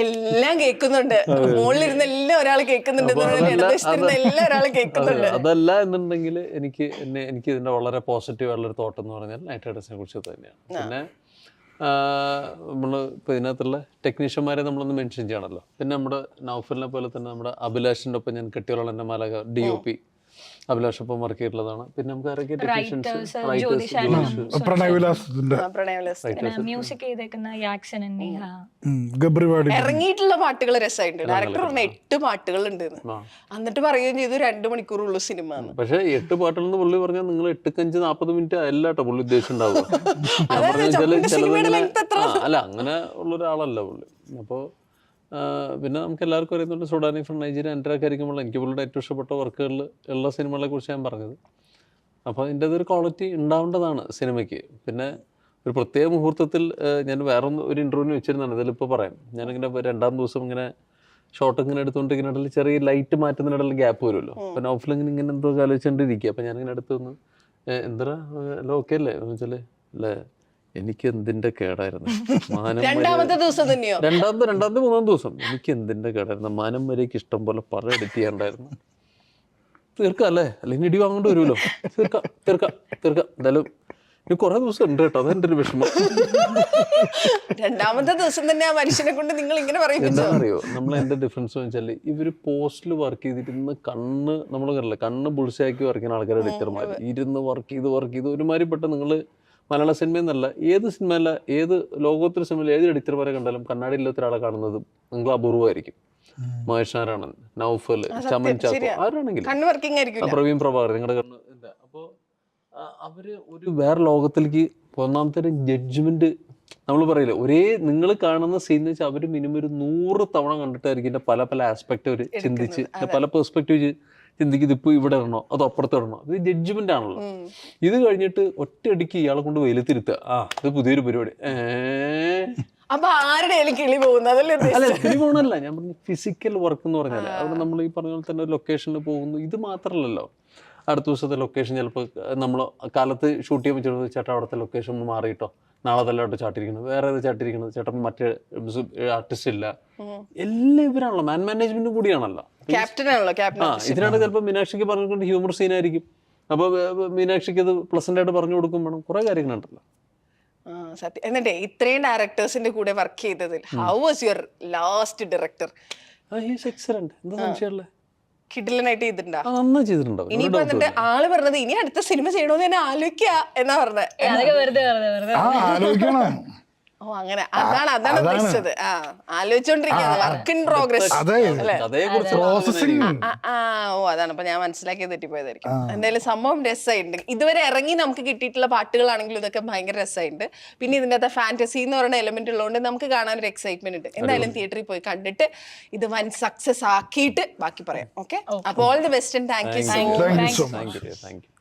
എല്ലാം കേൾക്കുന്നുണ്ട്, മുകളിലിരുന്ന് എല്ലാം ഒരാൾ കേൾക്കുന്നുണ്ട്. അതല്ല എന്നുണ്ടെങ്കിൽ എനിക്ക് ഇതിന്റെ വളരെ പോസിറ്റീവ് ആയിട്ടുള്ള ഒരു തോട്ടം എന്ന് പറഞ്ഞാൽ നൈറ്റ് റൈഡേഴ്സിനെ കുറിച്ച് തന്നെയാണ്. പിന്നെ നമ്മൾ ഇപ്പോൾ ഇതിനകത്തുള്ള ടെക്നീഷ്യന്മാരെ നമ്മളൊന്ന് മെൻഷൻ ചെയ്യണമല്ലോ. പിന്നെ നമ്മുടെ നൗഫലിനെ പോലെ തന്നെ നമ്മുടെ അഭിലാഷിൻ്റെ ഒപ്പം ഞാൻ കെട്ടിയോളം എൻ്റെ മലക DOP അഭിലാഷ് ഒപ്പം വർക്ക് ചെയ്തിട്ടുള്ളതാണ്. പിന്നെ നമുക്ക് ആരൊക്കെ ഇറങ്ങിയിട്ടുള്ള പാട്ടുകൾ രസമായിട്ടുണ്ട്. ഡയറക്ടർ പറഞ്ഞ 8 പാട്ടുകൾ ഉണ്ട് എന്നിട്ട് പറയുകയും ചെയ്തു 2 മണിക്കൂറുള്ള സിനിമ. പക്ഷെ 8 പാട്ടുകളെന്ന് പുള്ളി പറഞ്ഞാൽ നിങ്ങൾ 8-40 മിനിറ്റ് അല്ലാട്ടോ പുള്ളി ഉദ്ദേശം ഉണ്ടാവുക. അല്ല അങ്ങനെ ഉള്ളൊരാളല്ല പുള്ളി. അപ്പോൾ പിന്നെ നമുക്ക് എല്ലാവർക്കും അറിയുന്നുണ്ട് സുഡാനി ഫ്രം നൈജീരിയ എൻ്റെ ആയിരിക്കുമ്പോൾ എനിക്ക് പുള്ളിയുടെ ഏറ്റവും ഇഷ്ടപ്പെട്ട വർക്കുകളിൽ ഉള്ള സിനിമകളെ കുറിച്ച് ഞാൻ പറഞ്ഞത്. അപ്പോൾ അതിൻ്റെ അതൊരു ക്വാളിറ്റി ഉണ്ടാവേണ്ടതാണ് സിനിമയ്ക്ക്. പിന്നെ ഒരു പ്രത്യേക മുഹൂർത്തത്തിൽ ഞാൻ വേറെ ഒരു ഇൻ്റർവ്യൂവിന് വെച്ചിരുന്നതാണ്, ഇതിലിപ്പോൾ പറയാം. ഞാനിങ്ങനെ 2ാം ദിവസം ഇങ്ങനെ ഷോട്ട് ഇങ്ങനെ എടുത്തുകൊണ്ടിരിക്കുന്നിടയിൽ ചെറിയ ലൈറ്റ് മാറ്റുന്നതിനിടയിൽ ഗ്യാപ്പ് വരുമല്ലോ. അപ്പോൾ നൗഫലിങ്ങനെ ഇങ്ങനെ എന്തോ ആലോചിച്ചുകൊണ്ടിരിക്കുക. അപ്പോൾ ഞാനിങ്ങനെ അടുത്ത് വന്ന് എന്താ എല്ലാം ഓക്കെ അല്ലേ എന്ന് വെച്ചാൽ അല്ലേ എനിക്ക് എന്തിന്റെ കേടായിരുന്നു രണ്ടാമത്തെ മൂന്നാം ദിവസം എനിക്ക് എന്തിന്റെ കേടായിരുന്നു. മാനം വരേക്ക് ഇഷ്ടം പോലെ പറ എഡിറ്റ് ചെയ്യാണ്ടായിരുന്നു. തീർക്കാം അല്ലേ, അല്ലെങ്കിൽ ഇടി വാങ്ങേണ്ടി വരുമല്ലോ. തീർക്കാം എന്തായാലും ഇനി കുറെ ദിവസം ഉണ്ട് കേട്ടോ, അതെന്റെ ഒരു വിഷമം. രണ്ടാമത്തെ ദിവസം തന്നെ ആ മനുഷ്യനെ കൊണ്ട് നിങ്ങൾ ഇങ്ങനെ എന്താണെന്നറിയോ, നമ്മൾ എന്റെ ഡിഫറൻസ് വെച്ചാൽ ഇവര് പോസ്റ്റിൽ വർക്ക് ചെയ്തിട്ട് ഇന്ന് നമ്മൾ കണ്ടില്ല കണ്ണ് ബുൾസയാക്കി വർക്ക് ചെയ്യുന്ന ആൾക്കാരെ എഡിറ്റർമാർ ഇരുന്ന് വർക്ക് ചെയ്ത് ഒരുമാതിരിപ്പെട്ട നിങ്ങൾ മലയാള സിനിമയെന്നല്ല ഏത് സിനിമയല്ല ഏത് ലോകോത്തര സിനിമയിൽ ഏത് എഡിറ്റർമാരെ കണ്ടാലും കണ്ണാടി ഇല്ലാത്ത ഒരാളെ കാണുന്നത് നിങ്ങൾ അപൂർവമായിരിക്കും. മഹേഷ് നാരായണൻ, നൗഫൽ, ചമൻ ചാക്കോ ആരാണെങ്കിലും പ്രവീൺ പ്രഭാകർ നിങ്ങളുടെ കണ്ണ് എന്താ. അപ്പോൾ അവര് ഒരു വേറെ ലോകത്തിലേക്ക് ഒന്നാമത്തെ ജഡ്ജ്മെന്റ് നമ്മൾ പറയില്ല ഒരേ നിങ്ങൾ കാണുന്ന സീൻ എന്ന് വെച്ചാൽ അവര് മിനിമം ഒരു 100 തവണ കണ്ടിട്ടായിരിക്കും പല ആസ്പെക്ട് അവർ ചിന്തിച്ച് പല പെർസ്പെക്റ്റീവ് ചിന്തിക്കും. ഇതിപ്പോ ഇവിടെ ഇടണോ അതോ അപ്പുറത്ത് ഇടണോ, ഇത് ജഡ്ജ്മെന്റ് ആണല്ലോ. ഇത് കഴിഞ്ഞിട്ട് ഒറ്റയടിക്ക് ഇയാളെ കൊണ്ട് വെയിലത്തിരുത്തുക, ഇത് പുതിയൊരു പരിപാടി. അപ്പൊ ആരുടെ കിളി പോകുന്നതല്ലേ? അല്ല കിളി പോകണല്ല, ഞാൻ പറഞ്ഞു ഫിസിക്കൽ വർക്ക് എന്ന് പറഞ്ഞാൽ അവിടെ നമ്മൾ ഈ പറഞ്ഞ പോലെ തന്നെ ഒരു ലൊക്കേഷനിൽ പോകുന്നു. ഇത് മാത്രമല്ലല്ലോ, അടുത്ത ദിവസത്തെ ലൊക്കേഷൻ ചിലപ്പോൾ നമ്മൾ കാലത്ത് ഷൂട്ട് ചെയ്യാൻ പറ്റുന്നത് ചേട്ടാ അവിടുത്തെ ലൊക്കേഷൻ മാറിയിട്ടോ, നാളെ തല്ലോട്ട് ചാട്ടിരിക്കുന്നത്, വേറെ ഏത് ചാട്ടിരിക്കുന്നത് ചേട്ടാ മറ്റേ ആർട്ടിസ്റ്റ് ഇല്ല, എല്ലാം ഇവരാണല്ലോ, മാനേജ്മെന്റും കൂടിയാണല്ലോ. ഇതിനാണ് ചിലപ്പോൾ മീനാക്ഷിക്ക് പറഞ്ഞുകൊണ്ട് ഹ്യൂമർ സീനായിരിക്കും. അപ്പോൾ മീനാക്ഷിക്ക് അത് പ്ലസന്റ് ആയിട്ട് പറഞ്ഞു കൊടുക്കും വേണം, കുറെ കാര്യങ്ങളുണ്ടല്ലോ. സത്യം. എന്നിട്ടേ ഇത്രയും ഡയറക്ടേഴ്സിന്റെ കൂടെ വർക്ക് ചെയ്തതിൽ how was your last director? Excellent, എന്താ സംശയമുള്ള കിഡിലനായിട്ട് ചെയ്തിട്ടുണ്ടോ? നന്നായി ചെയ്തിട്ടുണ്ടോ? ഇനിയിപ്പോ എന്നിട്ട് ആള് പറഞ്ഞത് ഇനി അടുത്ത സിനിമ ചെയ്യണമെന്ന് തന്നെ ആലോചിക്കുക എന്നാ പറഞ്ഞത്. ഓ അങ്ങനെ, അതാണ് ഉദ്ദേശിച്ചത്. ആലോചിച്ചോണ്ടിരിക്കുന്നത്, വർക്ക് ഇൻ പ്രോഗ്രസ്. ഓ അതാണ്, അപ്പൊ ഞാൻ മനസ്സിലാക്കിയത് തെറ്റിപ്പോയതായിരിക്കും. എന്തായാലും സംഭവം രസമായിട്ടുണ്ട്. ഇതുവരെ ഇറങ്ങി നമുക്ക് കിട്ടിയിട്ടുള്ള പാട്ടുകളാണെങ്കിലും ഇതൊക്കെ ഭയങ്കര രസമായിട്ടുണ്ട്. പിന്നെ ഇതിന്റെ അകത്ത് ഫാന്റസി എന്ന് പറയുന്ന എലമെന്റ് ഉള്ളതുകൊണ്ട് നമുക്ക് കാണാൻ ഒരു എക്സൈറ്റ്മെന്റ് ഉണ്ട്. എന്തായാലും തിയേറ്ററിൽ പോയി കണ്ടിട്ട് ഇത് വൻ സക്സസ് ആക്കിയിട്ട് ബാക്കി പറയാം. ഓക്കെ, അപ്പോൾ all the best and thank you so much.